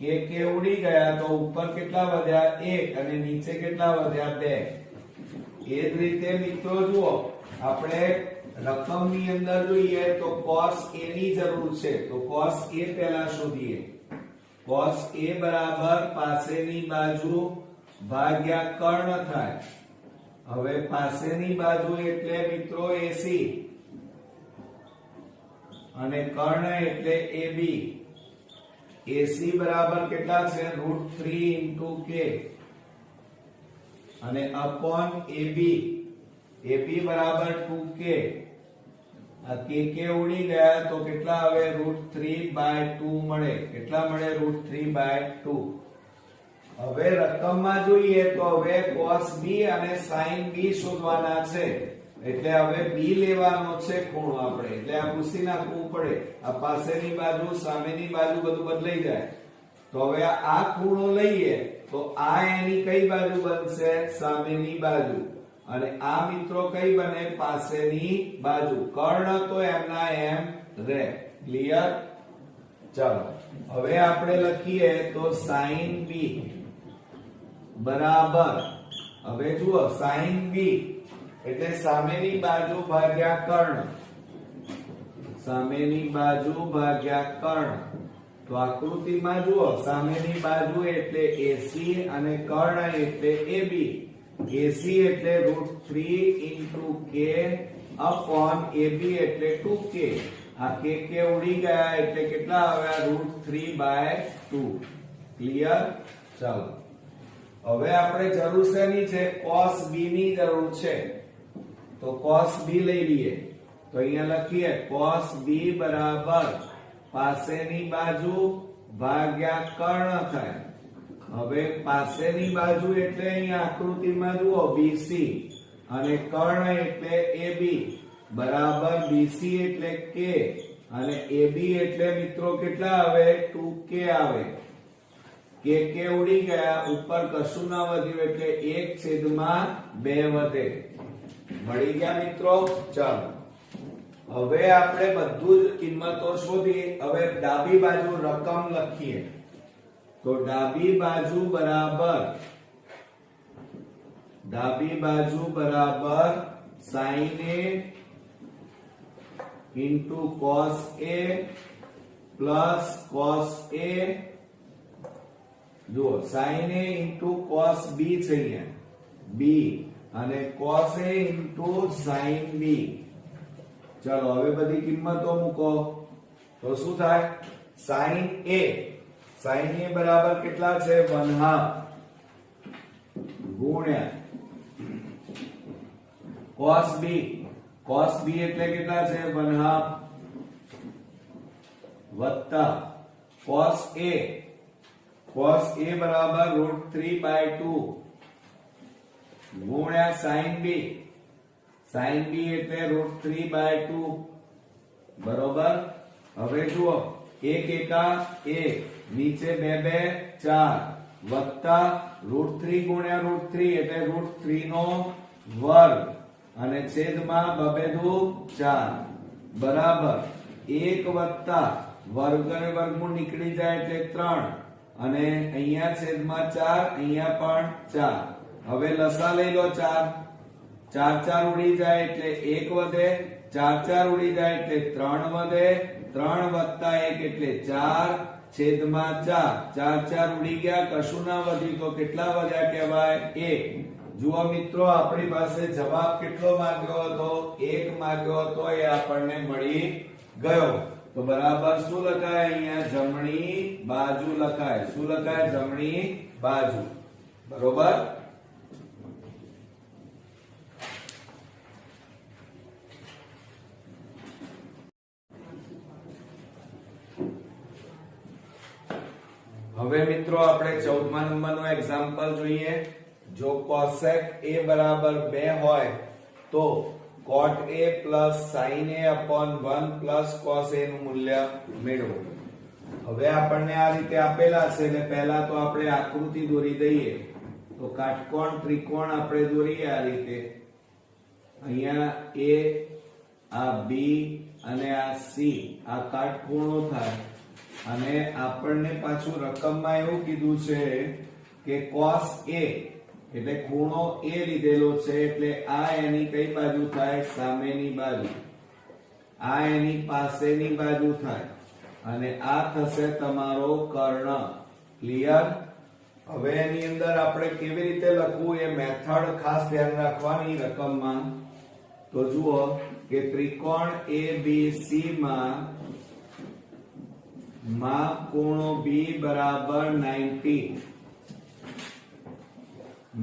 k ઉડી ગયા તો ઉપર કેટલા વધ્યા? 1 અને નીચે કેટલા વધ્યા? 2. એ જ રીતે મિત્રો જુઓ આપણે રકમની અંદર જોઈએ તો cos A ની જરૂર છે. તો cos A પહેલા શોધીએ. cos A બરાબર પાસેની બાજુ ભાગ્યા કર્ણ થાય. હવે પાસેની બાજુ એટલે મિત્રો AC અને કર્ણ એટલે AB. AC બરાબર કેટલા છે? √3 into k અને upon AB. AB બરાબર 2k. આ k ઉડી ગયા તો કેટલા આવે? √3/2 મળે. કેટલા મળે? √3/2. હવે રકમમાં જોઈએ તો હવે cos B અને sin B શોધવાના છે. એટલે હવે B લેવાનો છે ખૂણો આપણે. એટલે આ ભૂસી નાખવું પડે. આ પાસેની બાજુ સામેની બાજુ બધું બદલાઈ જાય. તો હવે આ ખૂણો લઈએ તો આ એની કઈ બાજુ બનશે? સામેની બાજુ. અને આ મિત્રો કઈ બને? પાસેની બાજુ. કર્ણ તો એમના એમ રહે. ક્લિયર? ચાલો હવે આપણે લખીએ તો sin B બરાબર. હવે જુઓ sin B એટલે સામેની બાજુ ભાગ્યા કર્ણ. સામેની બાજુ ભાગ્યા કર્ણ. તો આકૃતિમાં જુઓ સામેની બાજુ એટલે AC અને કર્ણ એટલે AB. AC એટલે √3 into k upon AB એટલે 2k. આ k ઉડી ગયા એટલે કેટલા આવ્યા? √3/2. ક્લિયર? ચાલો હવે આપણે જરૂર શેની છે? cos B ની જરૂર છે. તો cos B લઈ લઈએ. તો અહીંયા લખીએ cos B બરાબર પાસેની બાજુ ભાગ્યા કર્ણ થાય. હવે પાસેની બાજુ એટલે અહીંયા આકૃતિમાં જુઓ BC અને કર્ણ એટલે AB બરાબર BC એટલે k અને AB એટલે મિત્રો કેટલા આવે? 2k આવે. k ઉડી ગયા ઉપર કશું ના વધ્યું એટલે 1/2 વધે. મળી ગયા મિત્રો? ચાલો હવે આપણે બધું જ કિંમતો શોધી. હવે ડાબી બાજુ રકમ લખીએ તો ડાબી બાજુ બરાબર sin a into cos a plus cos a. જુઓ sin a into cos b છે અહીંયા b અને cos a into sin b. ચાલો હવે બધી કિંમતો મૂકો તો શું થાય? sin a બરાબર કેટલા છે? 1/2 ગુણ્યા cos b એટલે કેટલા છે? 1/2 વત્તા cos a બરાબર √3/2 ગુણ્યા sin b એટલે √3/2 બરોબર. હવે જુઓ 1 એકા 1 નીચે 2 2 4 વત્તા √3 ગુણ્યા √3 એટલે √3 નો વર્ગ અને છેદમાં 2 2 4 બરાબર 1 વત્તા વર્ગ અને વર્ગમૂળ નીકળી જાય એટલે 3 અને અહીંયા છેદમાં 4 અહીંયા પણ 4. હવે લસા લઈ લો 4 4 ઉડી જાય એટલે 1 વધે 4 ઉડી જાય એટલે 3 વધે 3 વત્તા 1 એટલે 4 છેદમાં 4 4 ઉડી ગયા કશું ના વધ્યું તો કેટલા વધ્યા કહેવાય? 1. જુઓ મિત્રો આપણી પાસે જવાબ કેટલો માંગ્યો હતો? 1 માંગ્યો હતો એ આપણને મળી ગયો. તો બરાબર શું લખાય અહીંયા? જમણી બાજુ લખાય. શું લખાય? જમણી બાજુ. બરોબર. હવે મિત્રો આપણે 14મા નંબરનું એક્ઝામ્પલ જોઈએ. જો cosec a બરાબર 2 હોય તો cot a plus sin a upon 1 plus cos a નું મૂલ્ય મેળવો. હવે આપણને આ રીતે આપેલા છે એટલે પહેલા તો આપણે આકૃતિ દોરી દઈએ. તો કાટકોણ ત્રિકોણ આપણે દોરીએ આ રીતે. અહીંયા a આ b અને આ c આ કાટકોણો થાય અને આપણને પાછું રકમમાં એવું કીધું છે કે cos a એટલે ખૂણો a લીધેલો છે એટલે આ એની કઈ બાજુ થાય? સામેની બાજુ. આ એની પાસેની બાજુ થાય અને આ થશે તમારો કર્ણ. ક્લિયર? હવે એની અંદર આપણે કેવી રીતે લખવું એ મેથડ ખાસ ધ્યાન રાખવાની રકમમાં. તો જુઓ કે ત્રિકોણ ABC માં ખૂણો B બરાબર 90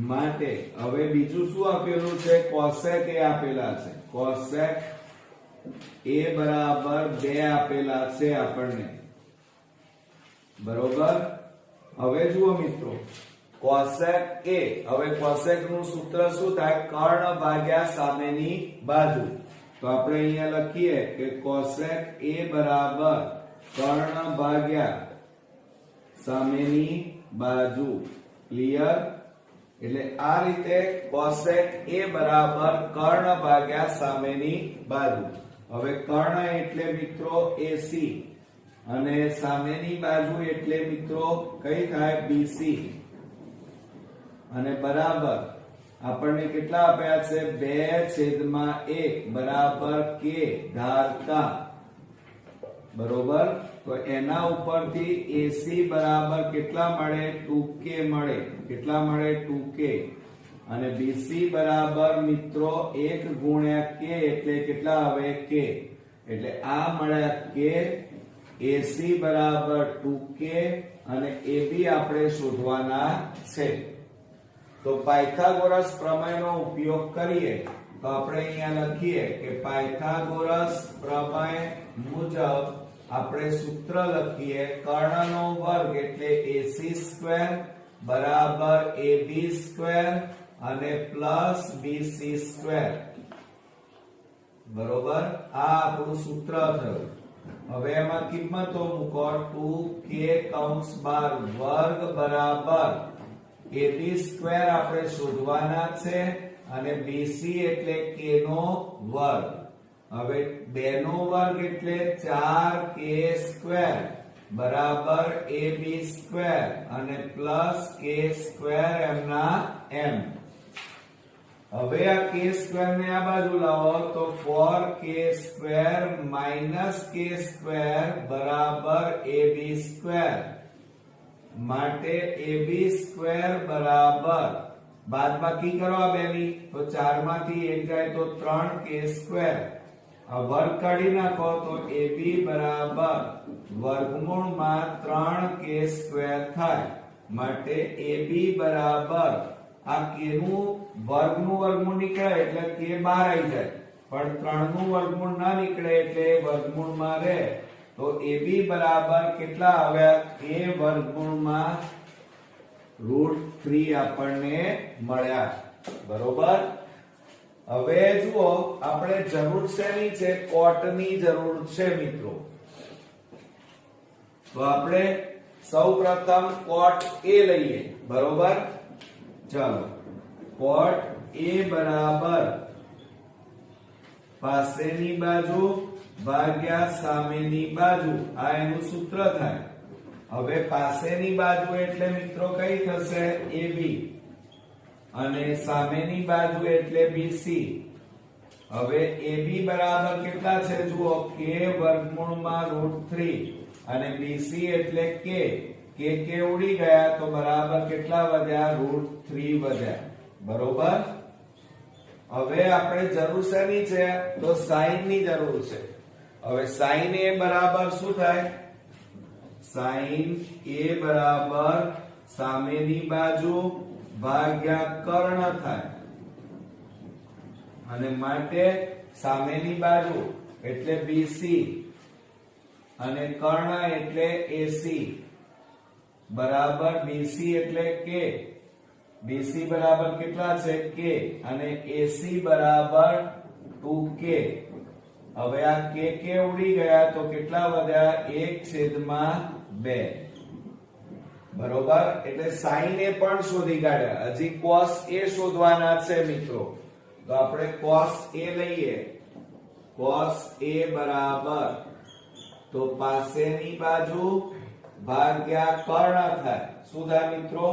માટે હવે બીજું શું આપેલું છે? cosec a આપેલા છે. cosec a બરાબર 2 આપેલા છે આપણને. બરોબર. હવે જુઓ મિત્રો cosec a. હવે cosec નું સૂત્ર શું થાય? કર્ણ ભાગ્યા સામેની બાજુ. તો આપણે અહીંયા લખીએ કે cosec a બરાબર કર્ણ ભાગ્યા સામેની બાજુ. ક્લિયર? એટલે આ રીતે cosec a બરાબર કર્ણ ભાગ્યા સામેની બાજુ. હવે કર્ણ એટલે મિત્રો AC અને સામેની બાજુ એટલે મિત્રો કઈ થાય? BC. અને બરાબર આપણને કેટલા આપ્યા છે? 2/1 બરાબર k ધારતા. બરોબર. તો એના ઉપરથી AC બરાબર કેટલા મળે? 2k મળે. કેટલા મળે? 2k. અને BC બરાબર મિત્રો 1 ગુણ્યા k એટલે કેટલા આવે? k. એટલે આ મળ્યા k. AC બરાબર 2k અને AB આપણે શોધવાના છે. તો પાયથાગોરસ પ્રમેયનો ઉપયોગ કરીએ તો આપણે અહીંયા લખીએ કે પાયથાગોરસ પ્રમેય મુજબ આપણે સૂત્ર લખીએ કર્ણનો વર્ગ એટલે AC² બરાબર AB² અને પ્લસ BC². બરોબર. આ આપણું સૂત્ર થયું. હવે એમાં કિંમતો મૂકો. 2k વર્ગ બરાબર AB² આપણે શોધવાના છે અને BC એટલે k નો વર્ગ. હવે 2 નો વર્ગ એટલે 4k² બરાબર ab² અને પ્લસ k² એમના એમ. હવે આ k² ને આ બાજુ લાવો તો 4k² માઈનસ k² બરાબર ab² માટે ab² બરાબર બાદબાકી કરો આ બેની તો 4 માંથી 1 જાય તો 3k². આ વર્ગ કાઢી નાખો તો ab બરાબર વર્ગમૂળમાં 3k² થાય માટે ab બરાબર આ k નું વર્ગનું વર્ગમૂળ નીકળે એટલે k બહાર આવી જાય પણ 3 નું વર્ગમૂળ ના નીકળે એટલે વર્ગમૂળમાં રહે તો ab બરાબર કેટલા આવ્યા k વર્ગમૂળમાં √3 આપણને મળ્યા. બરોબર. હવે જુઓ આપણે જરૂર શેની છે? કોટની જરૂર છે મિત્રો. તો આપણે સૌપ્રથમ કોટ a લઈએ. બરોબર. ચાલો કોટ a બરાબર પાસેની બાજુ ભાગ્યા સામેની બાજુ આ એનું સૂત્ર થાય. હવે પાસેની બાજુ એટલે મિત્રો કઈ થશે? ab અને સામેની બાજુ એટલે bc. હવે ab બરાબર કેટલા છે? જુઓ k વર્ગમૂળમાં √3 અને bc એટલે k ઉડી ગયા તો બરાબર કેટલા વધ્યા? √3 વધ્યા. બરોબર. હવે આપણે જરૂર શેની છે? તો sin ની જરૂર છે. હવે sin a બરાબર શું થાય? sin a બરાબર સામેની બાજુ ભાગ્યા કર્ણ થાય અને માટે સામેની બાજુ એટલે bc અને કર્ણ એટલે ac બરાબર bc એટલે k. bc બરાબર કેટલા છે? k અને ac બરાબર 2k. હવે આ k ઉડી ગયા તો કેટલા વધ્યા? 1/2. બરોબર. એટલે sin a પણ શોધી કાઢ્યા. હજી cos a શોધવાના છે મિત્રો. તો આપણે cos a લઈએ. cos a બરાબર તો પાસેની બાજુ ભાગ્યા કર્ણ થાય. શું થાય મિત્રો?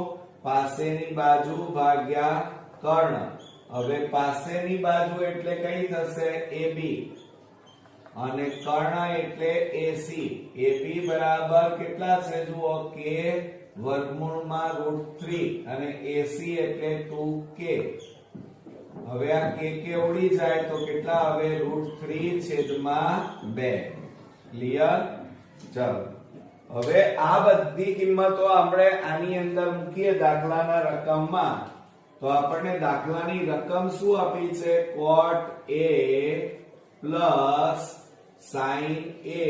પાસેની બાજુ ભાગ્યા કર્ણ. હવે પાસેની બાજુ એટલે કઈ થશે? ab અને કર્ણ એટલે ac. ab બરાબર કેટલા છે? જુઓ k વર્ગમૂળમાં √3 અને ac એટલે 2k. હવે આ k ઉડી જાય તો કેટલા આવે? √3/2. ક્લિયર? ચાલો હવે આ બધી કિંમતો આપણે આની અંદર મૂકીએ દાખલાના રકમમાં તો આપણને દાખલાની રકમ શું આપી છે? cot a plus sin a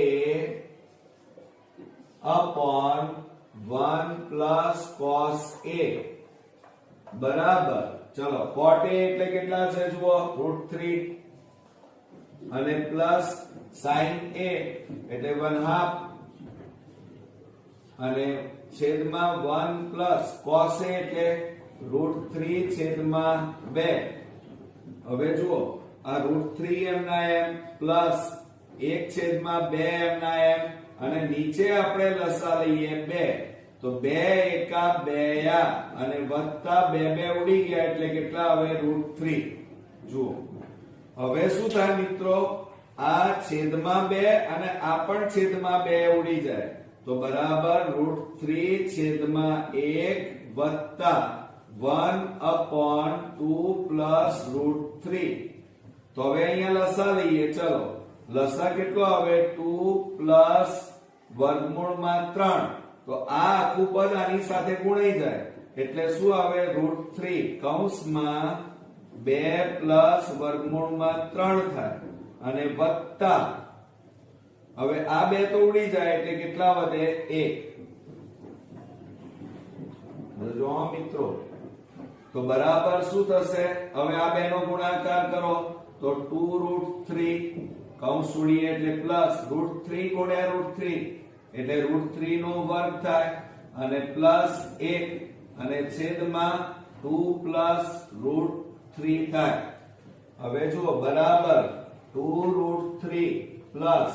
upon 1 plus cos a બરાબર. ચલો cot a એટલે કેટલા છે? જુઓ √3 અને પ્લસ sin a એટલે 1/2 અને છેદમાં 1 પ્લસ cos a એટલે √3/2. હવે જુઓ આ √3 એમના એમ પ્લસ 1/2 એમના એમ અને નીચે આપણે લસા લઈએ 2 તો 2 એકા 2 અને વત્તા 2 ઉડી ગયા એટલે કેટલા આવે? √3. જુઓ હવે શું થાય મિત્રો? આ છેદમાં 2 અને આ પણ છેદમાં 2 ઉડી જાય તો બરાબર √3/1 વત્તા 1/2 પ્લસ √3. તો હવે અહીંયા લસા લઈએ. ચલો લસા કેટલો આવે? 2 પ્લસ વર્ગમૂળમાં 3. તો આ આખું પદ આની સાથે ગુણાઈ જાય એટલે શું આવે? √3 કૌંસમાં 2 પ્લસ વર્ગમૂળમાં 3 થાય અને વત્તા હવે આ 2 તો ઉડી જાય એટલે કેટલા વધે? 1. જો મિત્રો તો બરાબર શું થશે? હવે આ 2 નો ગુણાકાર કરો તો 2√3 કૌંસ ઉડીએ એટલે પ્લસ √3 ગુણ્યા √3 એટલે √3 નો વર્ગ થાય અને પ્લસ 1 અને છેદમાં 2 પ્લસ √3 થાય. હવે જુઓ બરાબર 2√3 પ્લસ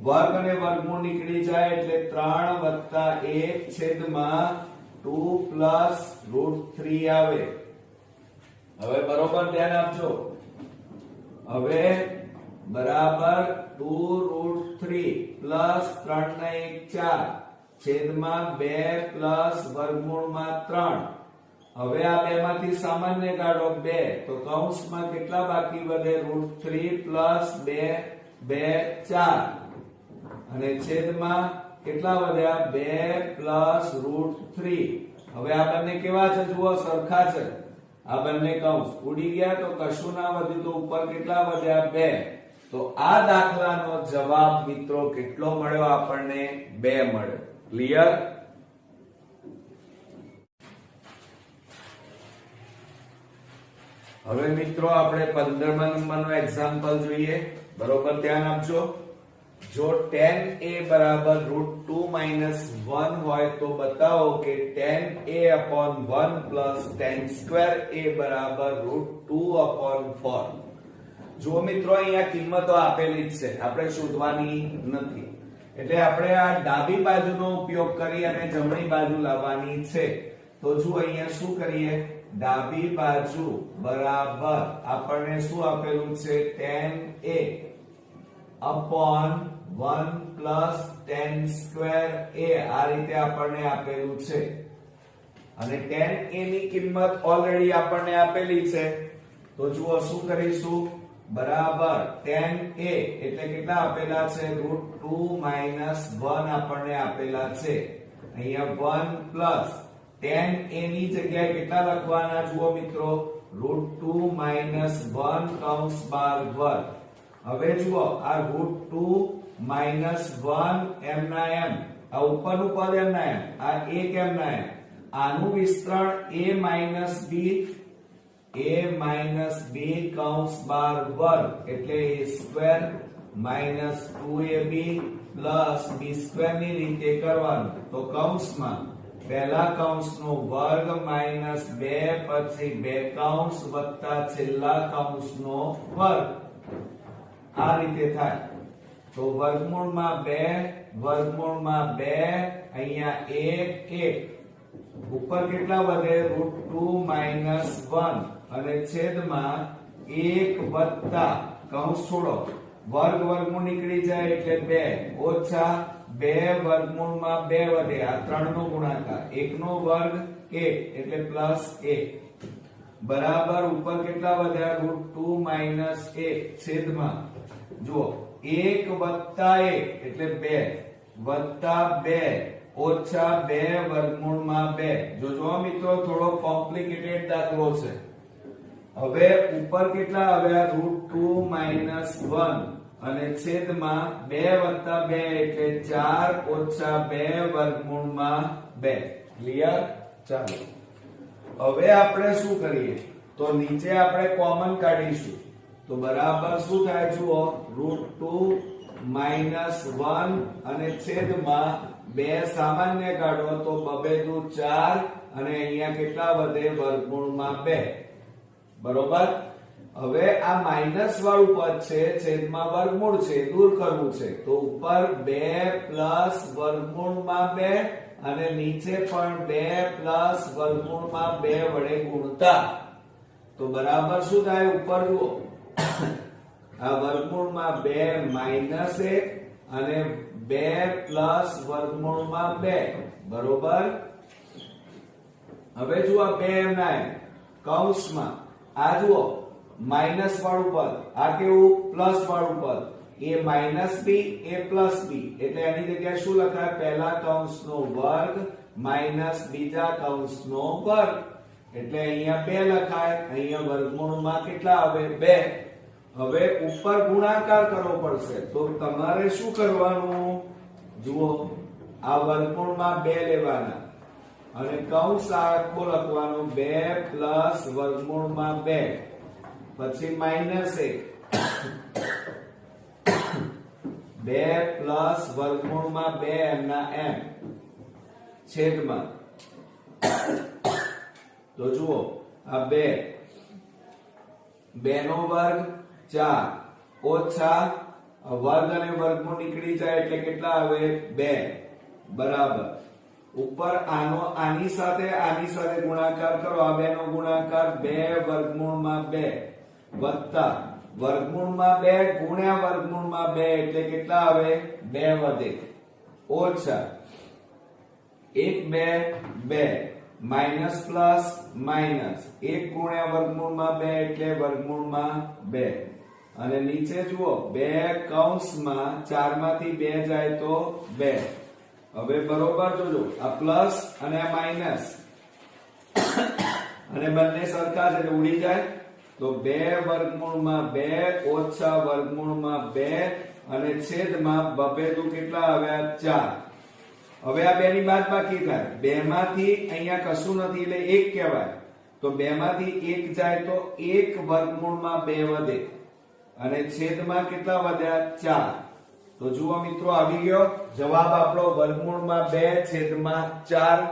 વર્ગ અને વર્ગમૂળ નીકળી જાય એટલે 3 વત્તા 1 છેદમાં 2 પ્લસ √3 આવે. હવે બરોબર ધ્યાન આપજો. હવે બરાબર 2√3 પ્લસ 3 ને 1 4 છેદમાં 2 પ્લસ વર્ગમૂળમાં 3. હવે આ બે માંથી સામાન્ય કાઢો 2 તો કૌંસમાં કેટલા બાકી વધે √3 પ્લસ 2 2 4 અને છેદમાં કેટલા વધ્યા 2 પ્લસ √3. હવે આ બંને કેવા છે જુઓ સરખા છે. આ બંને કૌંસ ઉડી ગયા તો કશું ના વધ્યું તો ઉપર કેટલા વધ્યા 2. તો આ દાખલાનો જવાબ મિત્રો કેટલો મળ્યો આપણને 2 મળ્યો. ક્લિયર? હવે મિત્રો આપણે 15મા નંબરનો એક્ઝામ્પલ જોઈએ. બરોબર ધ્યાન આપજો. જો tan a બરાબર √2 - 1 હોય તો બતાવો કે tan a upon 1 plus tan square a બરાબર √2/4. જો મિત્રો અહીંયા કિંમતો આપેલી જ છે, આપણે શોધવાની નથી. એટલે આપણે આ ડાબી બાજુનો ઉપયોગ કરી અને જમણી બાજુ લાવવાની છે. તો જો અહીંયા શું કરીએ, ડાબી બાજુ બરાબર આપણને શું આપેલું છે tan a upon 1 plus tan square a આ રીતે આપણને આપેલું છે. અને tan a ની કિંમત ઓલરેડી આપણને આપેલી છે. તો જુઓ શું કરીશું, બરાબર tan a એટલે કેટલા આપેલા છે √2 - 1 આપણને આપેલા છે. અહીંયા 1 પ્લસ tan a ની જગ્યાએ કેટલા લખવાના જુઓ મિત્રો √2 - 1 કૌંસ બાર વર્ગ. હવે જુઓ આ √2 - 1 એમ ના એમ, આ ઉપરનું પદ એમ ના એમ, આ 1 એમ ના એમ, આનું વિસ્તરણ a b કૌંસ બાર વર્ગ એટલે a² - 2ab પ્લસ b² ની રીતે કરવાનું. તો કૌંસમાં પહેલા કૌંસનો વર્ગ માઈનસ 2 પછી 2 કૌંસ વત્તા છેલ્લા કૌંસનો વર્ગ આ રીતે થાય. તો વર્ગમૂળમાં 2 વર્ગમૂળમાં 2 અહીંયા 1 1 ઉપર કેટલા વધે √2 - 1 અને છેદમાં 1 વત્તા કૌંસ છોડો વર્ગ વર્ગમૂળ નીકળી જાય એટલે 2 ઓછા 2 વર્ગમૂળમાં 2 વધે આ 3 નો ગુણાકાર 1 નો વર્ગ 1 એટલે પ્લસ 1 બરાબર ઉપર કેટલા વધ્યા √2 - 1 છેદમાં જુઓ 1 વત્તા 1 એટલે 2 વત્તા 2 ઓછા 2 વર્ગમૂળમાં 2. જો મિત્રો થોડો કોમ્પ્લિકેટેડ દાખલો છે. હવે ઉપર કેટલા આવ્યા √2 - 1 અને છેદમાં 2 વત્તા 2 એટલે 4 ઓછા 2 વર્ગમૂળમાં 2. ક્લિયર? ચાલો હવે આપણે શું કરીએ, તો નીચે આપણે કોમન કાઢીશું. તો બરાબર શું થાય જુઓ √2 - 1 અને છેદમાં 2 સામાન્ય કાઢો તો 2 દુ 4 અને અહીંયા કેટલા વધે વર્ગમૂળમાં 2. બરોબર. હવે આ માઈનસ વાળું પદ છે છેદમાં વર્ગમૂળ છે દૂર કરવું છે તો ઉપર 2 પ્લસ વર્ગમૂળમાં 2 અને નીચે પણ 2 પ્લસ વર્ગમૂળમાં 2 વડે ગુણતા. તો બરાબર શું થાય ઉપર જુઓ આ વર્ગમૂળમાં 2 માઈનસ 1 અને 2 પ્લસ વર્ગમૂળમાં 2 બરોબર. હવે જુઓ 2 એમ ના એમ કૌંસમાં આ જુઓ માઈનસ વાળું પદ આ કેવું પ્લસ વાળું પદ a minus b a plus b એટલે એની જગ્યાએ શું લખાય પહેલા કૌંસનો વર્ગ માઈનસ બીજા કૌંસનો વર્ગ એટલે અહીંયા 2 લખાય. અહીંયા વર્ગમૂળમાં કેટલા આવે 2. હવે ઉપર ગુણાકાર કરવો પડશે તો તમારે શું કરવાનું જુઓ આ વર્ગમૂળમાં 2 લેવાના અને કૌંસ આખો લખવાનો 2 પ્લસ વર્ગમૂળમાં 2 પછી માઈનસ 1 2 પ્લસ વર્ગમૂળમાં 2 એમના એમ છેદમાં તો જુઓ આ 2 નો વર્ગ 4 ઓછા વર્ગ અને વર્ગમૂળ નીકળી જાય એટલે કેટલા આવે 2 બરાબર ઉપર આની સાથે ગુણાકાર કરો આ બે નો ગુણાકાર 2 વર્ગમૂળમાં 2 વત્તા વર્ગમૂળમાં 2 ગુણ્યા વર્ગમૂળમાં 2 એટલે કેટલા આવે 2 વધે ઓછા 1 2 2 માઈનસ પ્લસ માઈનસ 1 ગુણ્યા વર્ગમૂળમાં 2 એટલે વર્ગમૂળમાં 2 અને નીચે જુઓ 2 કૌંસમાં 4 માંથી 2 જાય તો 2 હવે બરોબર જોજો આ પ્લસ અને આ માઈનસ અને બંને સરખા છે એટલે ઉડી જાય તો 2 વર્ગમૂળમાં 2 ઓછા વર્ગમૂળમાં 2 અને છેદમાં બબેદુ કેટલા આવ્યા 4 હવે આ બે ની બાદબાકી થાય 2 માંથી અહીંયા કશું નથી એટલે 1 કહેવાય તો 2 માંથી 1 જાય તો 1 વર્ગમૂળમાં 2 વધે અને છેદમાં કેટલા વધ્યા 4 તો જુઓ મિત્રો આવી ગયો જવાબ આપણો વર્ગમૂળમાં 2 છેદમાં 4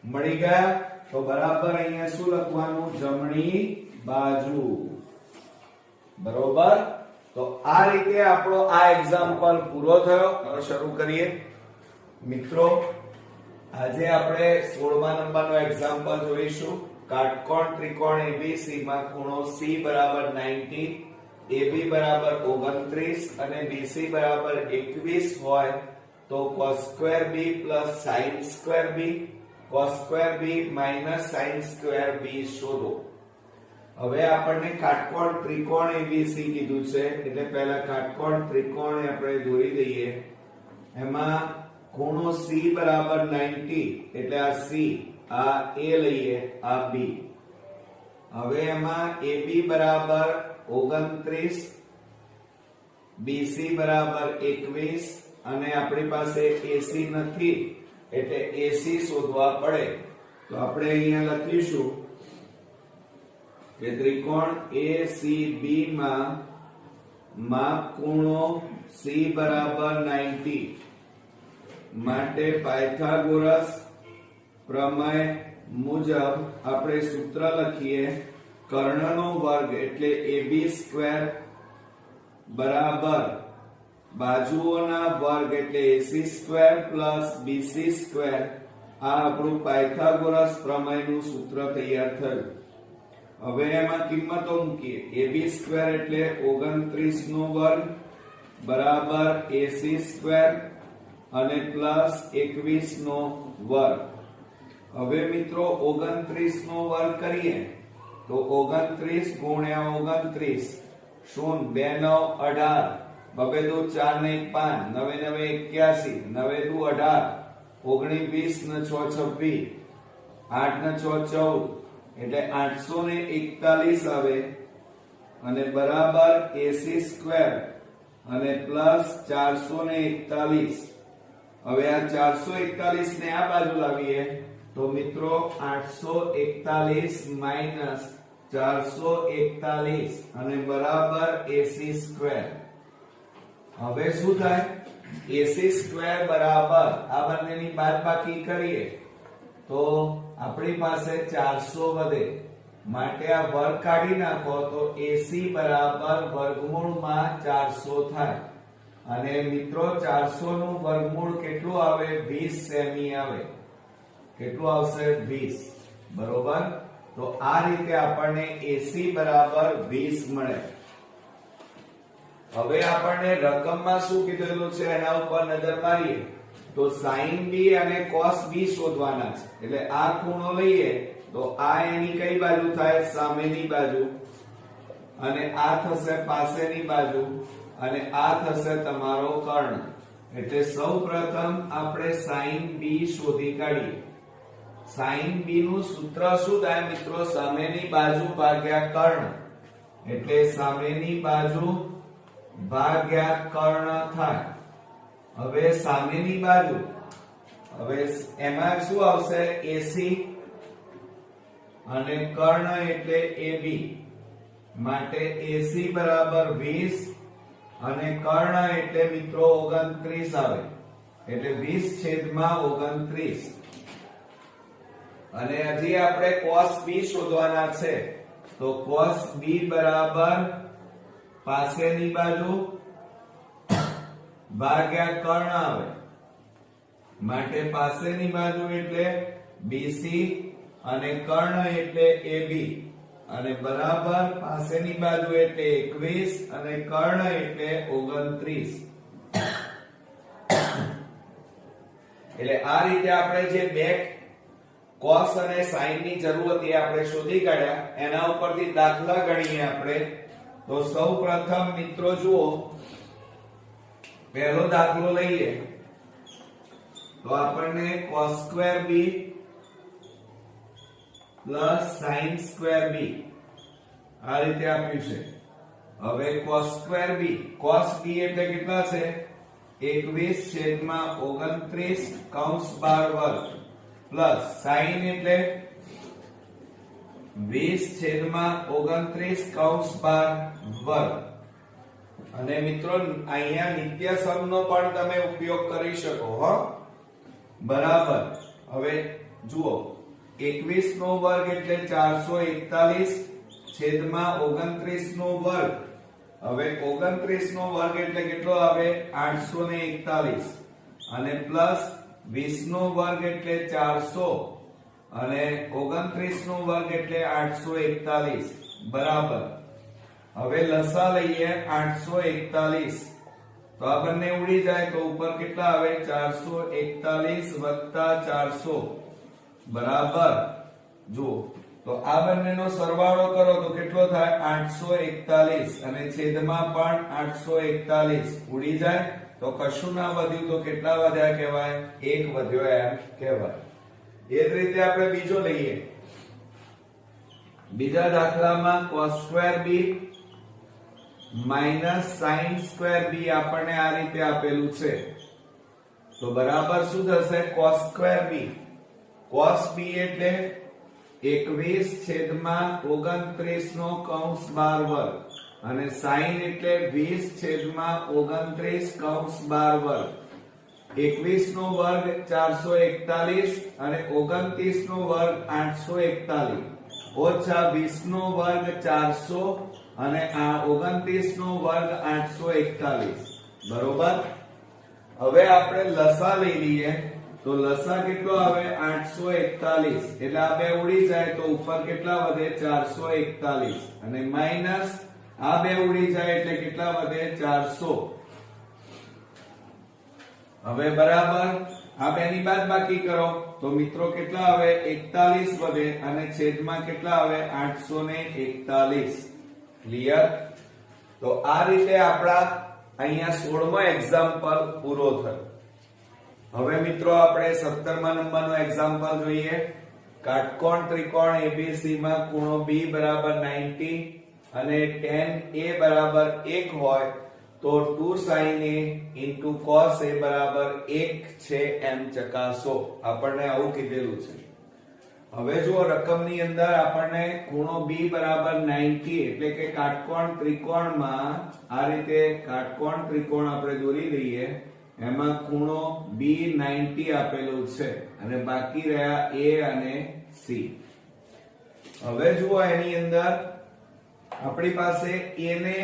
મળી ગયા તો બરાબર અહીંયા શું લખવાનું જમણી બાજુ બરોબર તો આ રીતે આપણો આ એક્ઝામ્પલ પૂરો થયો હવે શરૂ કરીએ મિત્રો આજે આપણે 16મા નંબરનો એક્ઝામ્પલ જોઈશું કાટકોણ ત્રિકોણ ABC માં ખૂણો C બરાબર 90 AB બરાબર 29 અને BC બરાબર 21 હોય તો cos2b sin2b cos2b sin2b શોધો હવે આપણને કાટકોણ ત્રિકોણ ABC કીધું છે એટલે પહેલા કાટકોણ ત્રિકોણ આપણે દોરી દઈએ એમાં ખૂણો C બરાબર 90 એટલે આ C આ A લઈએ આ B હવે એમાં AB બરાબર 29 BC બરાબર 21 અને આપણી પાસે AC નથી એટલે AC શોધવા પડે તો આપણે અહીંયા લખીશું કે ત્રિકોણ ACB માં માપ ખૂણો C બરાબર 90 માટે પાયથાગોરસ પ્રમેય મુજબ આપણે સૂત્ર લખીએ કર્ણનો વર્ગ એટલે AB² બરાબર બાજુઓના વર્ગ એટલે AC² BC² આ આપણું પાયથાગોરસ પ્રમેયનું સૂત્ર તૈયાર થયું હવે એમાં કિંમતો મૂકીએ AB² એટલે 29 નો વર્ગ બરાબર AC² અને પ્લસ 21 નો વર્ગ હવે મિત્રો 29 નો વર્ગ કરીએ તો 29 ગુણ્યા 29 શૂન 2 9 18 બબે 2 4 ને 5 9 9 81 9 2 18 19 ને 6 26 8 ને 6 14 એટલે 841 આવે અને બરાબર AC² અને પ્લસ 441 હવે આ 441 ને આ બાજુ લાવીએ તો મિત્રો 841 માઈનસ 441 અને બરાબર AC² હવે શું થાય AC² બરાબર આ બંનેની બાદબાકી કરીએ તો આપણી પાસે 400 વધે માટે આ વર્ગ કાઢી નાખો તો AC બરાબર વર્ગમૂળમાં 400 થાય અને મિત્રો 400 નું વર્ગમૂળ કેટલું આવે 20 સેમી આવે કેટલું આવશે 20 બરોબર તો આ રીતે આપણને AC બરાબર 20 મળે હવે આપણને રકમમાં શું કીધેલું છે એના ઉપર નજર મારીએ તો sin B અને cos B શોધવાના છે એટલે આ ખૂણો લઈએ તો આ એની કઈ બાજુ થાય સામેની બાજુ અને આ થશે પાસેની બાજુ અને આ થશે તમારો કર્ણ એટલે સૌપ્રથમ આપણે sin B શોધી કાઢીએ sin B નું સૂત્ર શું થાય મિત્રો સામેની બાજુ ભાગ્યા કર્ણ એટલે સામેની બાજુ ભાગ્યા કર્ણ થાય હવે સામેની બાજુ હવે એમાં શું આવશે AC અને કર્ણ એટલે AB માટે AC બરાબર 20 અને કર્ણ એટલે મિત્રો 29 આવે એટલે 20 છેદમાં 29 અને હજી આપણે cos B શોધવાના છે તો cos B બરાબર પાસેની બાજુ ભાગ્યા કર્ણ આવે, માટે પાસેની બાજુ એટલે BC અને કર્ણ એટલે AB અને બરાબર પાસેની બાજુ એટલે 21 અને કર્ણ એટલે 29. એટલે આ રીતે આપણે જે બે cos અને sin ની જરૂર હતી આપણે શોધી કાઢ્યા. એના ઉપરથી દાખલા ગણીએ આપણે. તો સૌપ્રથમ મિત્રો જુઓ, પહેલો દાખલો લઈએ તો આપણને cos2b sin2b આ રીતે આપ્યું છે. હવે cos2b, cos b એટલે કેટલા છે? 21/29 કૌંસ 12 વર્ગ પ્લસ sin એટલે 20/29 કૌંસ 12 વર્ગ. અને મિત્રો અહીંયા નિત્ય સમનો પણ તમે ઉપયોગ કરી શકો હો, બરાબર. હવે જુઓ, 21 નો વર્ગ એટલે 441 છેદમાં 29 નો વર્ગ. હવે 29 નો વર્ગ એટલે કેટલો આવે? 841 અને પ્લસ 20 નો વર્ગ એટલે 400 અને 29 નો વર્ગ એટલે 841 બરાબર. હવે લસા લઈએ 841 તો આ બંને ઉડી જાય તો ઉપર કેટલા આવે? 441 + 400 બરાબર. જુઓ તો આ બંનેનો સરવાળો કરો તો કેટલો થાય? 841 અને છેદમાં પણ 841 ઉડી જાય તો કશું ના વધ્યું તો કેટલા વધ્યા કહેવાય? 1 વધ્યો એમ કહેવાય. એ જ રીતે આપણે બીજો લઈએ. બીજા દાખલામાં cos2b sin2b આપણને આ રીતે આપેલું છે. તો બરાબર શું થશે? cos2b, cos b એટલે 21/29 નો કૌંસ 12 વર્ગ અને sin એટલે 20/29 કૌંસ 12 વર્ગ. 21 નો વર્ગ 441 અને 29 નો વર્ગ 841 ઓછા 20 નો વર્ગ 400 અને આ 29 નો વર્ગ 841 બરોબર. હવે આપણે લસા લઈ લઈએ તો લસા કેટલો આવે? 841 એટલે આ બે ઉડી જાય તો ઉપર કેટલા વધે? 441 અને માઈનસ આ બે ઉડી જાય એટલે કેટલા વધે? 400. હવે બરાબર આ બેની બાદબાકી કરો તો મિત્રો કેટલા આવે? 41 વધે અને છેદમાં કેટલા આવે? 841. ક્લિયર? તો આ રીતે આપણા અહીંયા 16મો એક્ઝામ્પલ પૂરો થયો. હવે મિત્રો આપણે 17મા નંબરનો એક્ઝામ્પલ જોઈએ. કાટકોણ ત્રિકોણ ABC માં ખૂણો B બરાબર 90 અને tan A બરાબર 1 હોય તો 2sin A * cos A બરાબર 1 છે એમ ચકાસો. આપણને આવું કીધેલું છે. હવે જો રકમની અંદર આપણને ખૂણો B બરાબર 90 એટલે કે કાટકોણ ત્રિકોણમાં આ રીતે કાટકોણ ત્રિકોણ આપણે દોરી દઈએ. એમાં ખૂણો B 90 આપેલું છે અને બાકી રહ્યા A અને C. હવે જુઓ એની અંદર આપણી પાસે A ને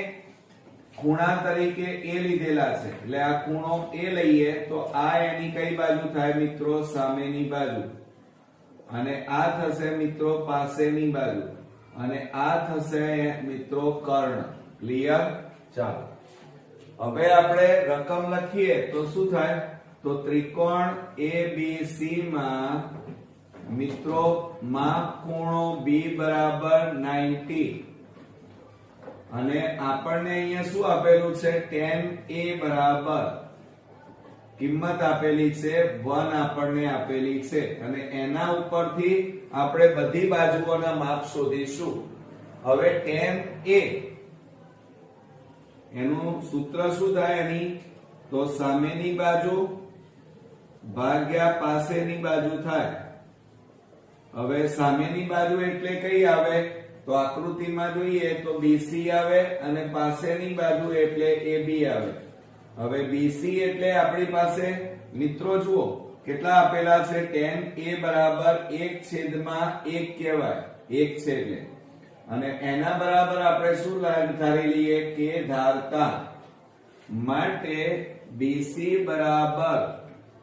ખૂણા તરીકે A લીધેલા છે એટલે આ ખૂણો A લઈએ તો આ એની કઈ બાજુ થાય મિત્રો? સામેની બાજુ. અને આ થશે મિત્રો પાસેની બાજુ અને આ થશે મિત્રો કર્ણ. ક્લિયર? ચાલો હવે આપણે રકમ લખીએ તો શું થાય? તો ત્રિકોણ ABC માં મિત્રો માપ ખૂણો B બરાબર 90 અને આપણને અહીંયા શું આપેલું છે? tan A બરાબર કિંમત આપેલી છે 1 આપણને આપેલી છે અને એના ઉપરથી આપણે બધી બાજુઓના માપ શોધીશું. હવે tan A એનું સૂત્ર શું થાય? એની તો સામેની બાજુ ભાગ્યા પાસેની બાજુ થાય. હવે સામેની બાજુ એટલે કઈ આવે? તો આકૃતિમાં જોઈએ તો BC આવે અને પાસેની બાજુ એટલે AB આવે. હવે BC એટલે આપણી પાસે મિત્રો જુઓ કેટલા આપેલા છે? tan A બરાબર 1/1 કહેવાય. 1 છે એટલે અને એના બરાબર આપણે શું ધારી લઈએ કે ધારતા માટે BC બરાબર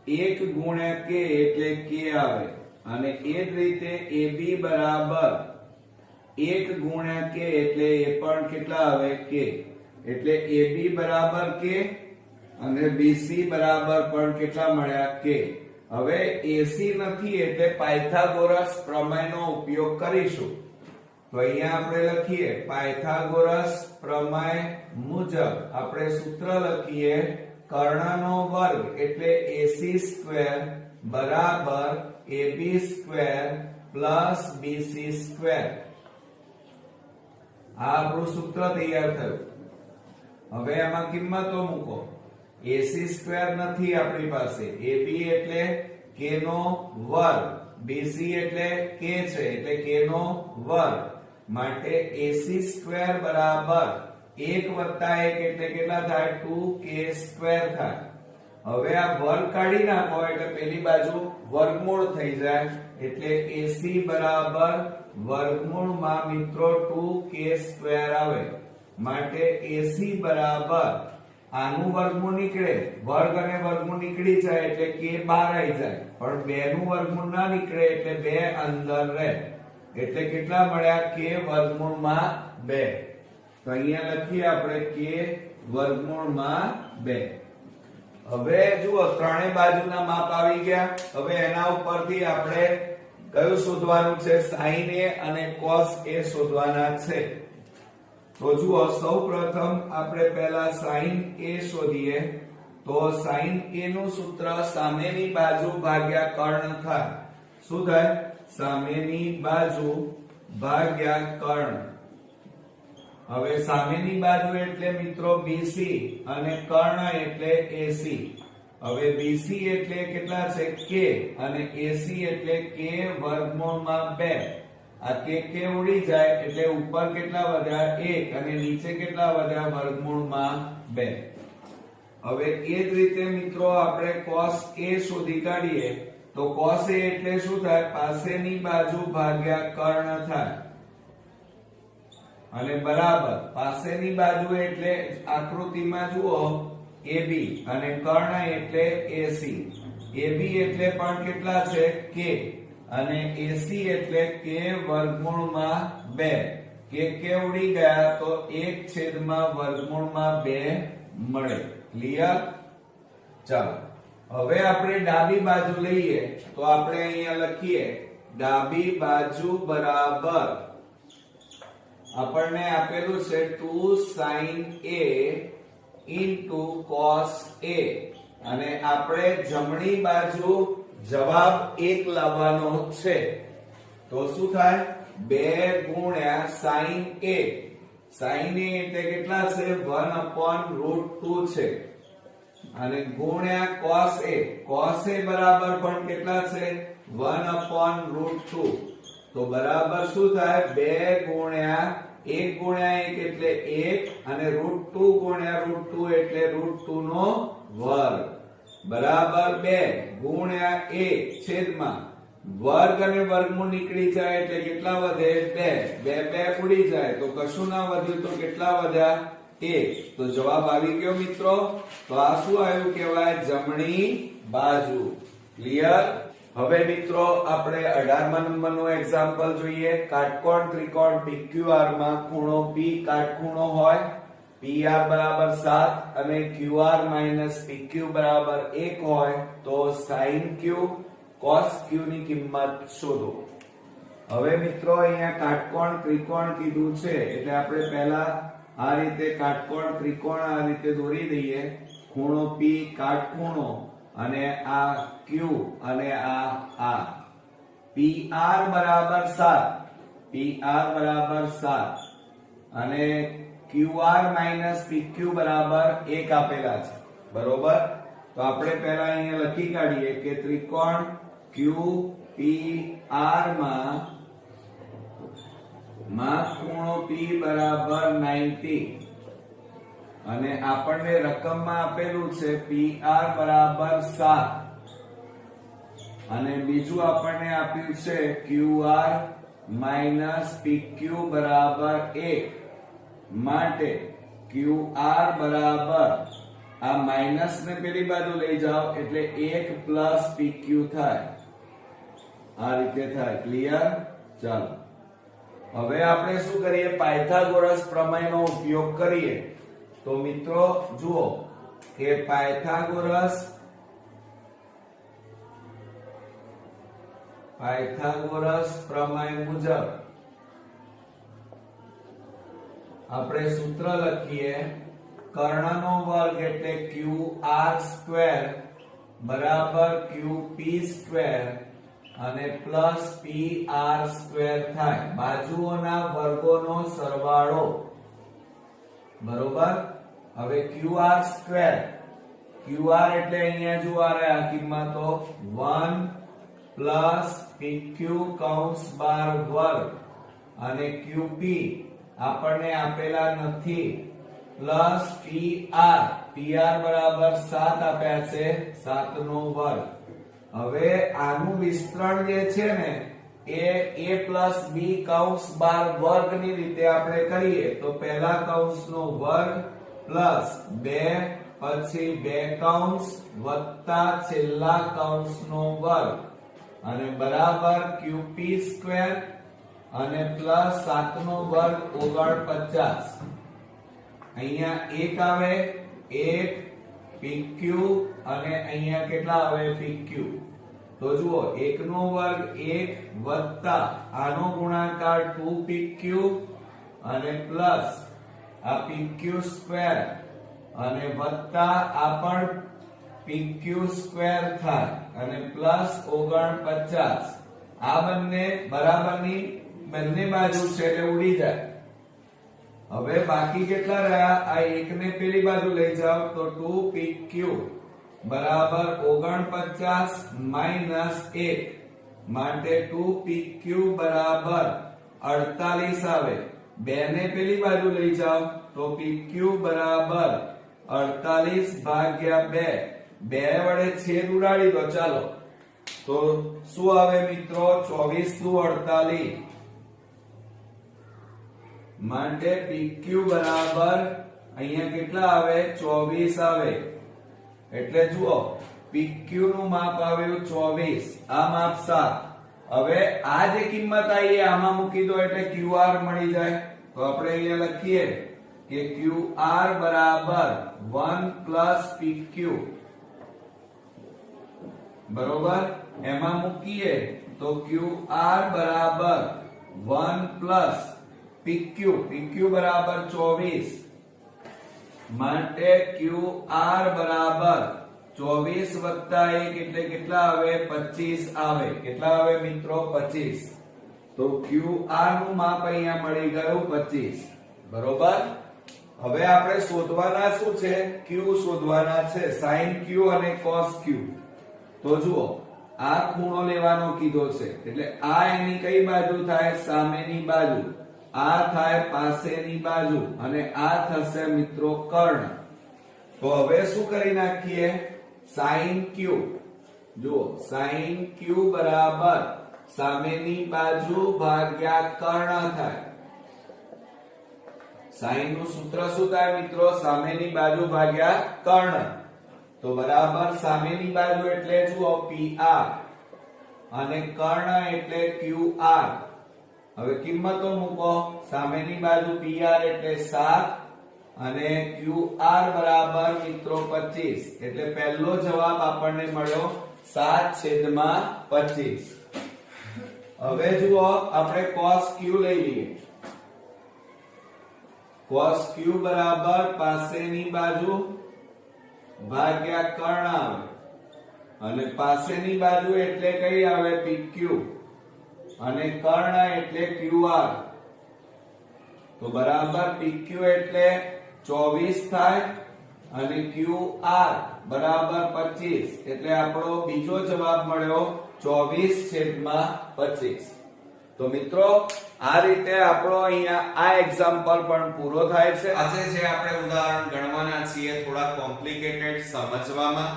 1 ગુણ્યા k એટલે k આવે અને એ જ રીતે AB બરાબર 1 ગુણ્યા k એટલે એ પણ કેટલા આવે k એટલે AB બરાબર k અને BC બરાબર પણ કેટલા મળ્યા k હવે AC નથી એટલે પાયથાગોરસ પ્રમેયનો ઉપયોગ કરીશું તો અહીંયા આપણે લખીએ પાયથાગોરસ પ્રમેય મુજબ આપણે સૂત્ર લખીએ કર્ણનો વર્ગ એટલે AC સ્ક્વેર બરાબર AB square plus BC square આ આપણું સૂત્ર તૈયાર થયું હવે એમાં કિંમતો મૂકો AC સ્ક્વેર નથી આપણી પાસે AB એટલે k નો વર્ગ BC એટલે k છે એટલે k નો વર્ગ માટે AC સ્ક્વેર બરાબર 1 વત્તા 1 એટલે કેટલા થાય 2k સ્ક્વેર થાય હવે આ વર્ગ કાઢી નાખો એટલે પેલી બાજુ વર્ગમૂળ થઈ જાય એટલે AC બરાબર વર્ગમૂળમાં મિત્રો 2k સ્ક્વેર આવે માટે AC બરાબર આનું વર્ગમૂળ નીકળે વર્ગ અને વર્ગમૂળ નીકળી જાય એટલે k બહાર આવી જાય પણ 2 નું વર્ગમૂળ ના નીકળે એટલે 2 અંદર રહે એટલે કેટલા મળ્યા k વર્ગમૂળમાં 2 તો અહીંયા લખીએ આપણે k વર્ગમૂળમાં 2 હવે જુઓ ત્રણેય બાજુના માપ આવી ગયા હવે એના ઉપરથી આપણે કયું શોધવાનું છે sin a અને cos a શોધવાના છે તો જુઓ સૌપ્રથમ આપણે પહેલા sin a શોધીએ તો sin a નું સૂત્ર સામેની બાજુ ભાગ્યા કર્ણ થાય શું થાય સામેની બાજુ ભાગ્યા કર્ણ હવે સામેની બાજુ એટલે મિત્રો BC અને કર્ણ એટલે AC હવે BC એટલે કેટલા છે k અને AC એટલે k વર્ગમૂળમાં 2 આ k ઉડી જાય એટલે ઉપર કેટલા વધ્યા 1 અને નીચે કેટલા વધ્યા વર્ગમૂળમાં 2 હવે એ જ રીતે મિત્રો આપણે cos a શોધી કાઢીએ તો cos a એટલે શું થાય પાસેની બાજુ ભાગ્યા કર્ણ થાય અને બરાબર પાસેની બાજુ એટલે આકૃતિમાં જુઓ AB અને કર્ણ એટલે AC AB એટલે પણ કેટલા છે k અને AC એટલે k વર્ગમૂળમાં 2 k ઉડી ગયા તો 1 છેદમાં વર્ગમૂળમાં 2 મળે ક્લિયર ચાલો હવે આપણે ડાબી બાજુ લઈએ તો આપણે અહીંયા લખીએ ડાબી બાજુ બરાબર આપણને આપેલું છે 2 sin a into cos a અને આપણે જમણી બાજુ જવાબ 1 લાવવાનો છે તો શું થાય 2 ગુણ્યા sin a sin a એટલે કેટલા છે 1/√2 છે અને ગુણ્યા cos a બરાબર પણ કેટલા છે 1/√2 તો બરાબર શું થાય 2 ગુણ્યા 1 ગુણ્યા 1 એટલે 1 અને √2 ગુણ્યા √2 એટલે √2 નો વર્ગ બરાબર 2 ગુણ્યા 1 છેદમાં વર્ગ અને વર્ગમૂળ નીકળી જાય એટલે કેટલા વધે 2 2 ઉડી જાય તો કશું ના વધ્યું તો કેટલા વધ્યા 1 તો જવાબ આવી ગયો મિત્રો તો આ શું આવ્યું કહેવાય જમણી બાજુ ક્લિયર હવે મિત્રો આપણે 18મા નંબરનું એક્ઝામ્પલ જોઈએ કાટકોણ ત્રિકોણ PQR માં ખૂણો P કાટખૂણો હોય PR બરાબર 7 અને QR PQ બરાબર 1 હોય તો sin Q cos Q ની કિંમત શોધો હવે મિત્રો અહીંયા કાટકોણ ત્રિકોણ કીધું છે એટલે આપણે પહેલા આ રીતે કાટકોણ ત્રિકોણ આ રીતે દોરી દઈએ ખૂણો P કાટખૂણો અને આ Q અને આ PR બરાબર 7 PR બરાબર 7 અને QR PQ બરાબર 1 આપેલા છે બરોબર તો આપણે પહેલા અહીંયા લખી કાઢીએ કે ત્રિકોણ QPR માં ખૂણો P બરાબર 90 અને આપણને રકમમાં આપેલું છે PR બરાબર 7 અને બીજું આપણને આપ્યું છે QR માઇનસ PQ બરાબર 1 માટે QR બરાબર આ માઇનસ ને પેલી બાજુ લઈ જાઓ એટલે 1 પ્લસ PQ થાય. આ રીતે થાય. ક્લિયર? ચાલો હવે આપણે શું કરીએ, પાયથાગોરસ પ્રમેયનો ઉપયોગ કરીએ. તો મિત્રો જુઓ કે પાયથાગોરસ પ્રમેય મુજબ આપણે સૂત્ર લખીએ, કર્ણનો વર્ગ એટલે QR² બરાબર QP² અને પ્લસ PR² થાય. બાજુઓના વર્ગોનો સરવાળો. બરોબર? હવે QR² QR એટલે અહીંયા જુઓ આ કિંમતો 1 પ્લસ PQ કૌંસ બાર વર્ગ અને QP આપણને આપેલા નથી પ્લસ PR બરાબર 7 આપ્યા છે, 7 નો વર્ગ. હવે આનું વિસ્તરણ જે છે ને એ a પ્લસ b કૌંસ બાર વર્ગ ની રીતે આપણે કરીએ. તો પહેલા કૌંસનો વર્ગ પ્લસ 2 પછી 2 કૌંસ વત્તા છેલ્લા કૌંસનો વર્ગ અને બરાબર QP² અને પ્લસ 7 નો વર્ગ 49. અહીંયા 1 આવે, 1 PQ અને અહીંયા કેટલા આવે PQ. તો જુઓ 1 નો વર્ગ 1 વત્તા આનો ગુણાકાર 2PQ અને પ્લસ આ PQ² અને વત્તા આ પણ PQ² થાય અને પ્લસ 49. આ બંને બરાબરની બંને બાજુ છે એટલે ઉડી જાય. હવે બાકી કેટલા રહ્યા, આ 1 ને પેલી બાજુ લઈ જાઓ તો 2PQ બરાબર 49 માઈનસ 1 માટે 2PQ બરાબર 48 આવે. 2 ને પેલી બાજુ લઈ જાઓ તો PQ બરાબર 48 ભાગ્યા 2. 2 વડે છેદ ઉડાડી દો. ચાલો તો શું આવે મિત્રો, 24 દુ 48 માટે PQ બરાબર અહીંયા કેટલા આવે, 24 આવે. એટલે જુઓ PQ નું માપ આવ્યું 24, આ માપ 7. હવે આ જે કિંમત આવી આમાં મૂકી દો એટલે QR મળી જાય. તો આપણે અહીંયા લખીએ કે QR બરાબર 1 પ્લસ PQ બરોબર. એમાં મૂકીએ તો QR બરાબર 1 પ્લસ PQ બરાબર 24 માટે QR બરાબર 24 વત્તા 1 એટલે કેટલા આવે, 25 આવે. કેટલા આવે મિત્રો, 25. તો QR નું માપ અહીંયા મળી ગયું 25. બરોબર. હવે આપણે શોધવાના શું છે, Q શોધવાના છે, sin Q અને cos Q. તો જુઓ આ ખૂણો લેવાનો કીધો છે એટલે આ એની કઈ બાજુ થાય, સામેની બાજુ. આ થાય પાસેની બાજુ અને આ થશે મિત્રો કર્ણ. તો હવે શું કરી નાખીએ, sin Q. જુઓ sin Q બરાબર સામેની બાજુ ભાગ્યા કર્ણ થાય. sin નું સૂત્ર શું થાય મિત્રો, સામેની બાજુ ભાગ્યા કર્ણ. તો બરાબર સામેની બાજુ એટલે જુઓ PR અને કર્ણ એટલે QR. હવે કિંમતો મૂકો, સામેની બાજુ PR એટલે 7 અને QR બરાબર મિત્રો 25. એટલે પહેલો જવાબ આપણને મળ્યો 7/25. હવે જુઓ આપણે cos Q લઈ લઈએ. cos Q બરાબર પાસેની બાજુ ભાગ્યા કર્ણ આવે અને પાસેની બાજુ એટલે કઈ આવે, PQ અને કર્ણ એટલે QR. તો બરાબર PQ એટલે 24 થાય અને QR બરાબર 25. એટલે આપણો બીજો જવાબ મળ્યો 24/25. તો મિત્રો આ રીતે આપણો અહીંયા આ એક્ઝામ્પલ પણ પૂરો થાય છે. આજે જે આપણે ઉદાહરણ ગણવાના છીએ થોડા કોમ્પ્લિકેટેડ સમજવામાં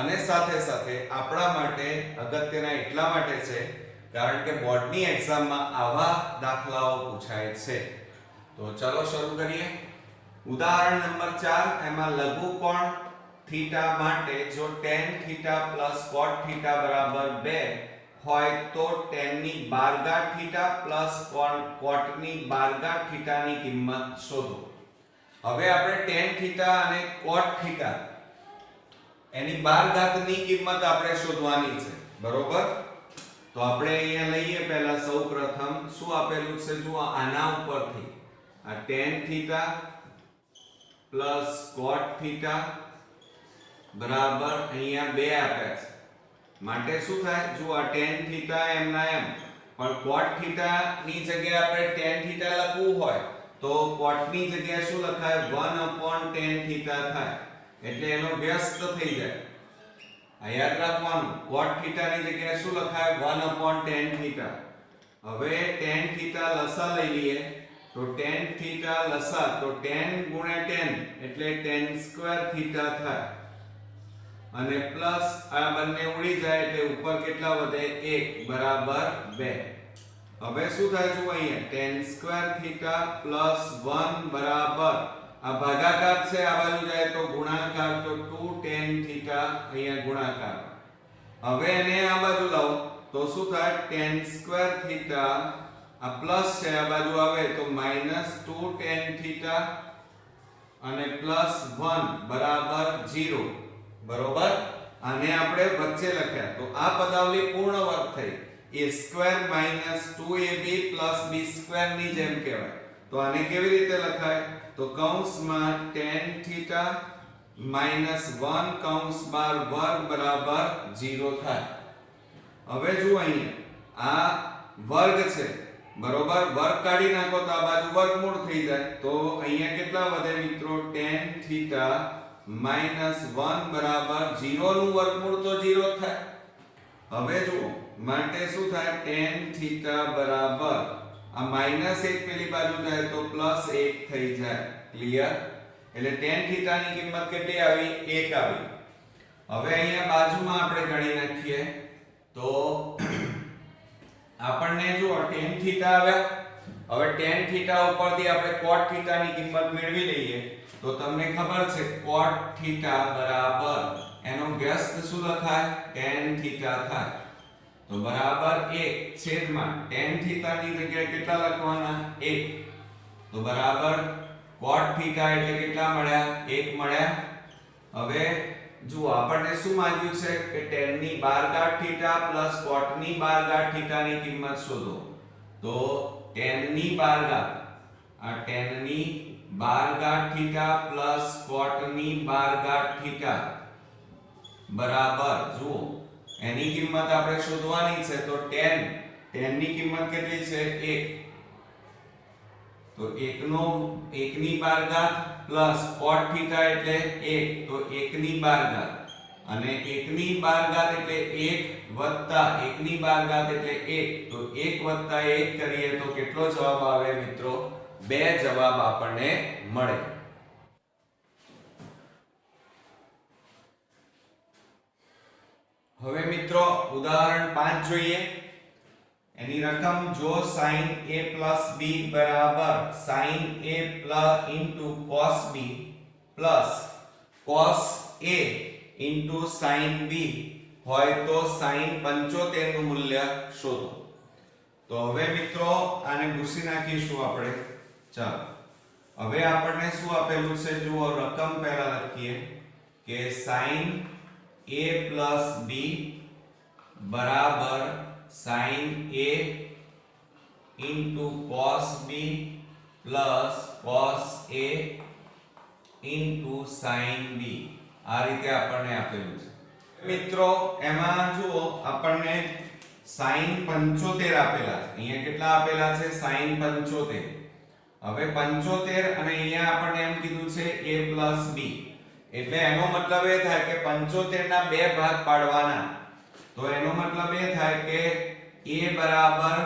અને સાથે સાથે આપણા માટે અગત્યના એટલા માટે છે કારણ કે બોર્ડની એક્ઝામમાં આવા દાખલાઓ પૂછાય છે. તો ચલો શરૂ કરીએ. ઉદાહરણ નંબર 4 એમાં લઘુકોણ થીટા માટે જો tan થીટા + cot થીટા બરાબર 2 હોય તો tan ની 12 થીટા + cot ની 12 થીટાની કિંમત શોધો. હવે આપણે tan થીટા અને cot થીટા એની 12 ની કિંમત આપણે શોધવાની છે, બરોબર? તો આપણે અહીંયા લઈએ પહેલા સૌપ્રથમ શું આપેલું છે જુઓ આના ઉપરથી આ tan થીટા + cot થીટા બરાબર અહીંયા 2 આપ્યા છે. માટે શું થાય જુઓ આ tan થીટા એમના એમ, પણ cot થીટા ની જગ્યાએ આપણે tan થીટા લખવું હોય તો cot ની જગ્યાએ શું લખાય 1/tan થીટા થાય, એટલે એનો વ્યસ્ત થઈ જાય. આ યાદ રાખવાનું, cot થીટા ની જગ્યાએ શું લખાય 1/tan થીટા. હવે tan થીટા લસા લઈ લઈએ તો tan થીટા લસા તો tan * tan એટલે tan² થીટા થાય અને પ્લસ આ બંને ઉડી જાય એટલે ઉપર કેટલા વધે 1 બરાબર 2. હવે શું થાય જુઓ અહીંયા tan² થીટા + 1 બરાબર આ ભાગાકાર છે, આ બાજુ જાય તો ગુણાકાર તો 2tan થીટા અહીંયા ગુણાકાર. હવે એને આ બાજુ લાવો તો શું થાય tan² થીટા આ પ્લસ છે આ બાજુ આવે તો -2tan થીટા અને +1 બરાબર 0, બરોબર? આને આપણે વચ્ચે લખ્યા તો આ પદાવલી પૂર્ણ વર્ગ થઈ. a² - 2ab + b² ની જેમ કહેવાય. તો આને કેવી રીતે લખાય તો કૌંસમાં tan થીટા -1 કૌંસ બાર વર્ગ બરાબર 0 થાય. હવે જુઓ અહીંયા આ વર્ગ છે, બરોબર? વર્ગ કાઢી નાખો તો આ બાજુ વર્ગમૂળ થઈ જાય. તો અહીંયા કેટલા વધે મિત્રો tan થીટા -1 બરાબર 0 નું વર્ગમૂળ તો 0 થાય. હવે જુઓ માટે શું થાય tan થીટા બરાબર આ -1 પેલી બાજુ જાય તો +1 થઈ જાય. ક્લિયર? એટલે tan થીટા ની કિંમત કેટલી આવી 1 આવી. હવે અહીંયા બાજુમાં આપણે ગણી નાખીએ તો આપણને જુઓ tan થીટા આવ્યા. હવે tan થીટા ઉપરથી આપણે cot થીટા ની કિંમત મેળવી લઈએ તો તમને ખબર છે cot થીટા બરાબર એનો વ્યસ્ત શું લખાય tan થીટા થાય. તો બરાબર 1 છેદમાં tan થીટા ની જગ્યાએ કેટલા લખવાના 1. તો બરાબર cot થીટા એટલે કેટલા મળ્યા 1 મળ્યા. હવે જુઓ આપણને શું માંગ્યું છે કે tan ની 12 થીટા + cot ની 12 થીટા ની કિંમત શોધો. તો tan ની 12 આ tan ની 12 થીટા + cot ની 12 થીટા બરાબર જુઓ એની કિંમત આપણે શોધવાની છે. તો tan ની કિંમત કેટલી છે 1. તો 1 ની 12 + cot થીટા એટલે 1 તો 1 ની 12 અને 1 ની 12 એટલે 1 વત્તા 1 ની 12 એટલે 1 તો 1 વત્તા 1 કરીએ તો કેટલો જવાબ આવે મિત્રો 2 જવાબ આપણને મળે. હવે મિત્રો ઉદાહરણ 5 જોઈએ. એની રકમ જો sin a + b બરાબર sin a * cos b plus cos a * sin b હોય તો sin 75 નું મૂલ્ય શોધો. તો હવે મિત્રો આને ભૂસી નાખીશું આપણે. ચાલો હવે આપણને શું આપેલું છે જુઓ રકમ પહેલા લખીએ કે sin a + b બરાબર sin a * cos b plus cos a * sin b આ રીતે આપણને આપેલું છે. મિત્રો એમાં જુઓ આપણને sin 75 આપેલા છે. અહીંયા કેટલા આપેલા છે sin 75. હવે 75 અને અહીંયા આપણને એમ કીધું છે a + b એટલે એનો મતલબ એ થાય કે 75 ના બે ભાગ પાડવાના. તો એનો મતલબ એ થાય કે a બરાબર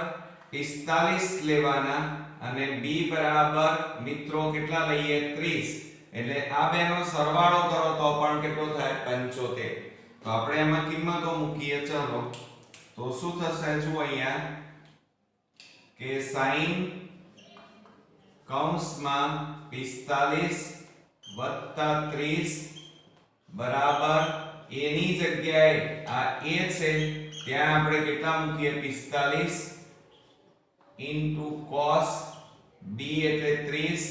45 લેવાના અને b બરાબર મિત્રો કેટલા લઈએ 30. એટલે આ બેનો સરવાળો કરો તો પણ કેટલો થાય 75. તો આપણે એમાં કિંમતો મૂકીએ. ચાલો તો તો શું થશે જુઓ અહીંયા કે sin કૌંસમાં 45 વત્તા 30 બરાબર a ની જગ્યાએ આ a છે ત્યાં આપણે કેટલા મૂકીએ 45 into cos b એટલે 30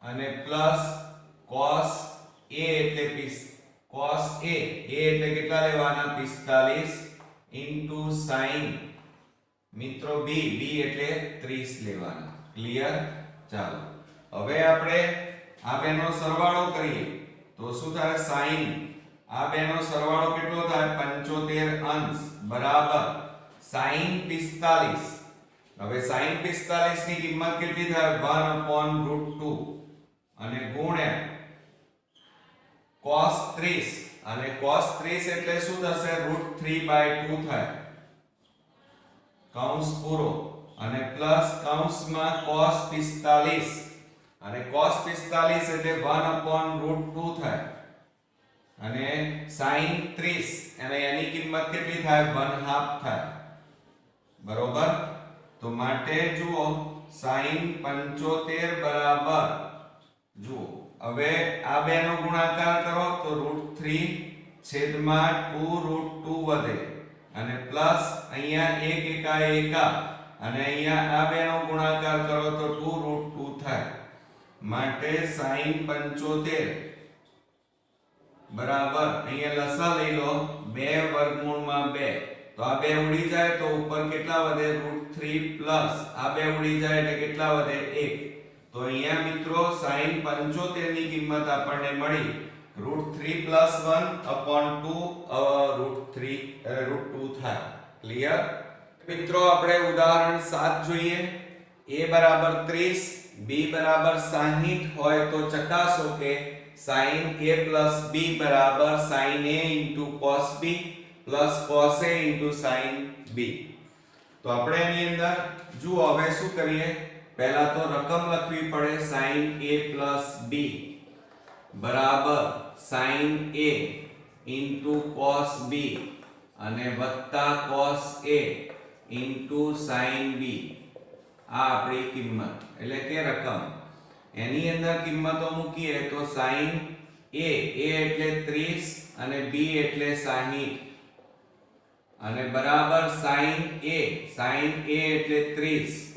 અને પ્લસ cos a એટલે cos a એટલે કેટલા લેવાના 45 into sin મિત્રો b એટલે 30 લેવાના ક્લિયર ચાલો હવે આપણે આ બેનો સરવાળો કરીએ તો શું થાય sin આ બેનો સરવાળો કેટલો થાય 75 અંશ બરાબર sin 45 હવે sin 45 ની કિંમત કેટલી થાય 1/√2 અને ગુણ્યા cos 30 અને cos 30 એટલે શું થશે √3/2 થાય કૌંસ પૂરો અને પ્લસ કૌંસમાં cos 45 અને cos 45 એટલે 1/√2 થાય અને sin 30 અને એની કિંમત કેટલી થાય 1/2 થાય બરોબર તો માટે જુઓ sin 75 બરાબર જુઓ હવે આ બેનો ગુણાકાર કરો તો √3 છેદમાં 2√2 વધે અને પ્લસ અહીંયા 1 એકા એકા અને અહીંયા આ બેનો ગુણાકાર કરો તો 2√2 થાય માટે sin 75 બરાબર અહીંયા લસા લઈ લો 2 વર્ગમૂળમાં 2 તો આ બે ઉડી જાય તો ઉપર કેટલા વધે √3 પ્લસ આ બે ઉડી જાય એટલે કેટલા વધે 1 તો અહીંયા મિત્રો sin 75 ની કિંમત આપણને મળી √3 + 1/2 √2 થાય ક્લિયર મિત્રો આપણે ઉદાહરણ 7 જોઈએ a બરાબર 30 b બરાબર 60 હોય તો ચકાસો કે sin a + b બરાબર sin a * cos b + cos a * sin b તો આપણે એની અંદર જુઓ હવે શું કરીએ પહેલા તો રકમ લખવી પડે sin a + b બરાબર sin a * cos b અને વત્તા cos a * sin b આ આપણી કિંમત એટલે કે રકમ એની અંદર કિંમતો મૂકીએ તો sin a એટલે 30 અને b એટલે 60 અને બરાબર sin a એટલે 30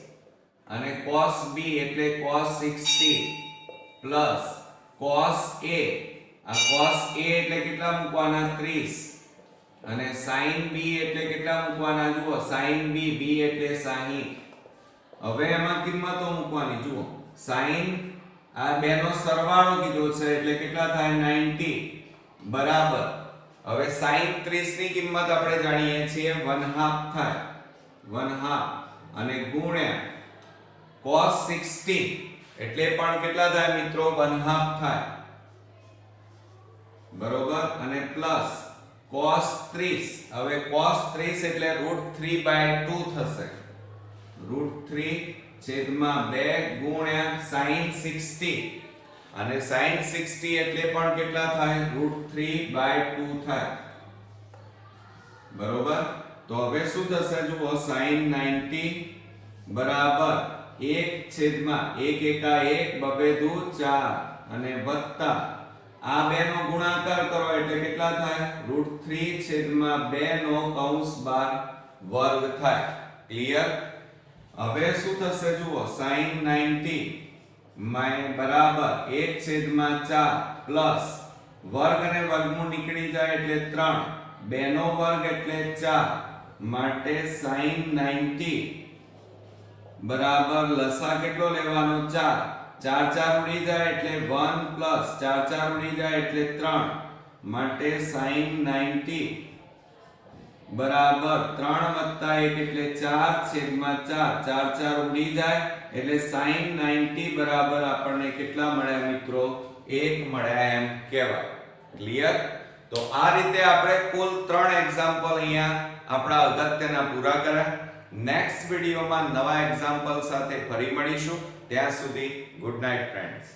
અને cos b એટલે cos 60 પ્લસ cos a આ cos a એટલે કેટલા મૂકવાના 30 અને sin b એટલે કેટલા મૂકવાના જુઓ sin b એટલે 60 હવે એમાં કિંમતો મૂકવાની જુઓ sin આ બેનો સરવાળો કીધો છે એટલે કેટલા થાય 90 બરાબર હવે sin 30 ની કિંમત આપણે જાણીએ છીએ 1/2 થાય 1/2 અને ગુણ્યા cos 60 એટલે પણ કેટલા થાય મિત્રો 1/2 થાય બરોબર અને પ્લસ cos 30 હવે cos 30 એટલે √3/2 થશે √3 છેદમાં 2 ગુણ્યા sin 60 અને sin 60 એટલે પણ કેટલા થાય √3/2 થાય બરોબર તો હવે શું થશે જુઓ sin 90 બરાબર 1 છેદમાં 1 એકા 1 બબે દુ 4 અને વત્તા આ બે નો ગુણાકાર કરો એટલે કેટલા થાય √3 છેદમાં 2 નો કૌંસ બાર વર્ગ થાય ક્લિયર હવે શું થશે જુઓ sin 90 બરાબર 1 છેદમાં 4 પ્લસ વર્ગ અને વર્ગમૂળ નીકળી જાય એટલે 3 2 નો વર્ગ એટલે 4 માટે sin 90 બરાબર લસા કેટલો લેવાનો 4 4 4 ઉડી જાય એટલે 1 પ્લસ 4 4 ઉડી જાય એટલે 3 માટે sin 90 બરાબર 3 વત્તા 1 એટલે 4 છેદમાં 4 4 4 ઉડી જાય એટલે sin 90 બરાબર આપણને કેટલા મળ્યા મિત્રો 1 મળ્યા એમ કહેવાય ક્લિયર તો આ રીતે આપણે કુલ 3 એક્ઝામ્પલ અહીંયા આપણા અગત્યના પૂરા કર્યા નેક્સ્ટ વિડિયોમાં નવા એક્ઝામ્પલ સાથે ફરી મળીશું ત્યાં સુધી ગુડ નાઇટ ફ્રેન્ડ્સ